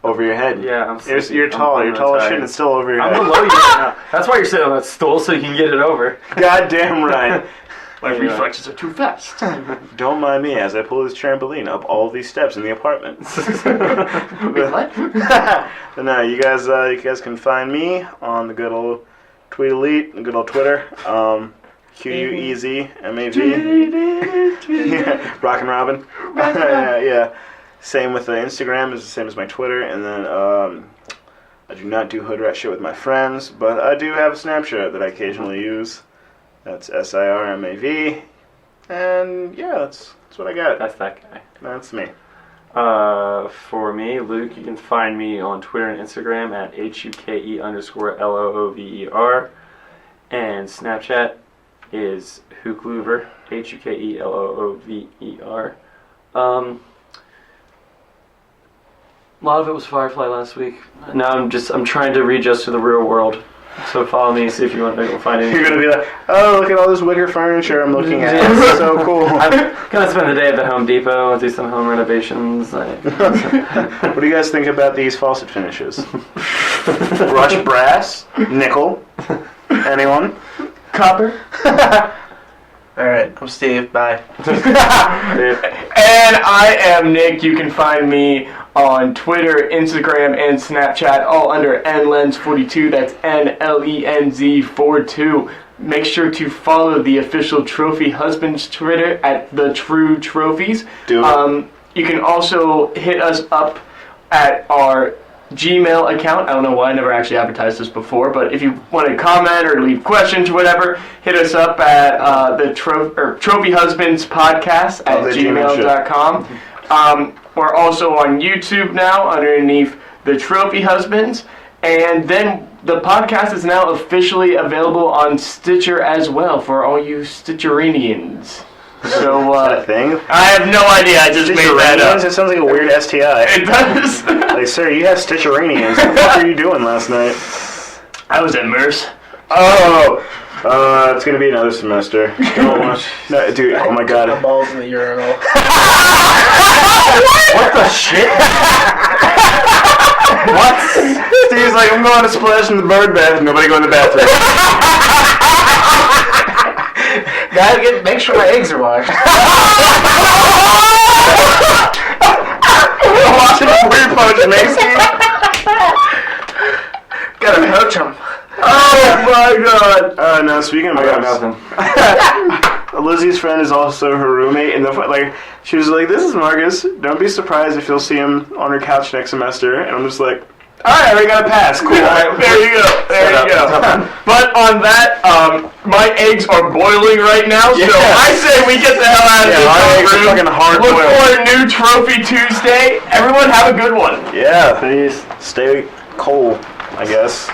Over your head. Yeah, I'm You're sleepy. tall. I'm You're tall as tired. shit and it's still over your I'm head. below you right now. That's why you're sitting on that stool, so you can get it over. Goddamn right. My Yeah. reflexes are too fast. Don't mind me as I pull this trampoline up all these steps in the apartment. What? But no, you guys can find me on the good old Tweet Elite, the good old Twitter. QUEZMAV. Yeah, Rockin' Robin. Yeah. Same with the Instagram, is the same as my Twitter, and then I do not do hood rat shit with my friends, but I do have a Snapchat that I occasionally use. That's SIRMAV. And yeah, that's what I got. That's that guy. That's me. For me, Luke, you can find me on Twitter and Instagram at HUKE_LOOVER. And Snapchat is Hooklouver, HUKELOOVER. A lot of it was Firefly last week. Now I'm trying to readjust to the real world. So follow me, see if you want to find anything. You're gonna be like, oh, look at all this wicker furniture I'm looking at. Yeah. It's so cool. I'm gonna spend the day at the Home Depot and do some home renovations. What do you guys think about these faucet finishes? Brushed brass, nickel. Anyone? Copper. Alright, I'm Steve. Bye. And I am Nick. You can find me on Twitter, Instagram, and Snapchat, all under NLens42. That's NLENZ42. Make sure to follow the official Trophy Husbands Twitter at The True Trophies. Do it. You can also hit us up at our Gmail account. I don't know why I never actually advertised this before, but if you want to comment or leave questions or whatever, hit us up at the Trophy Husbands Podcast at gmail.com. We're also on YouTube now underneath the Trophy Husbands, and then the podcast is now officially available on Stitcher as well for all you Stitcherinians. So Is that a thing? I have no idea. I just made that up. It sounds like a weird STI. It does. Like, sir, you have Stitcheranians. What the fuck were you doing last night? I was at Merce. Oh! It's gonna be another semester. No, dude, oh my My god. balls in the urinal. What the shit? What? Steve's like, I'm going to splash in the bird bath. Nobody go in the bathroom. Make sure my eggs are washed. Watching a weird poach, Macy. Gotta poach them. Oh my god. No, speaking of I got Marcus, nothing. Lizzie's friend is also her roommate, and she was like, "This is Marcus. Don't be surprised if you'll see him on her couch next semester." And I'm just like, "All right, I already got a pass. Cool." There you go. There you go. But on that, my eggs are boiling right now, so Yeah. I say we get the hell out of Yeah, our eggs this are fucking hard Look boiled. for a new Trophy Tuesday. Everyone have a good one. Yeah, please stay cold, I guess.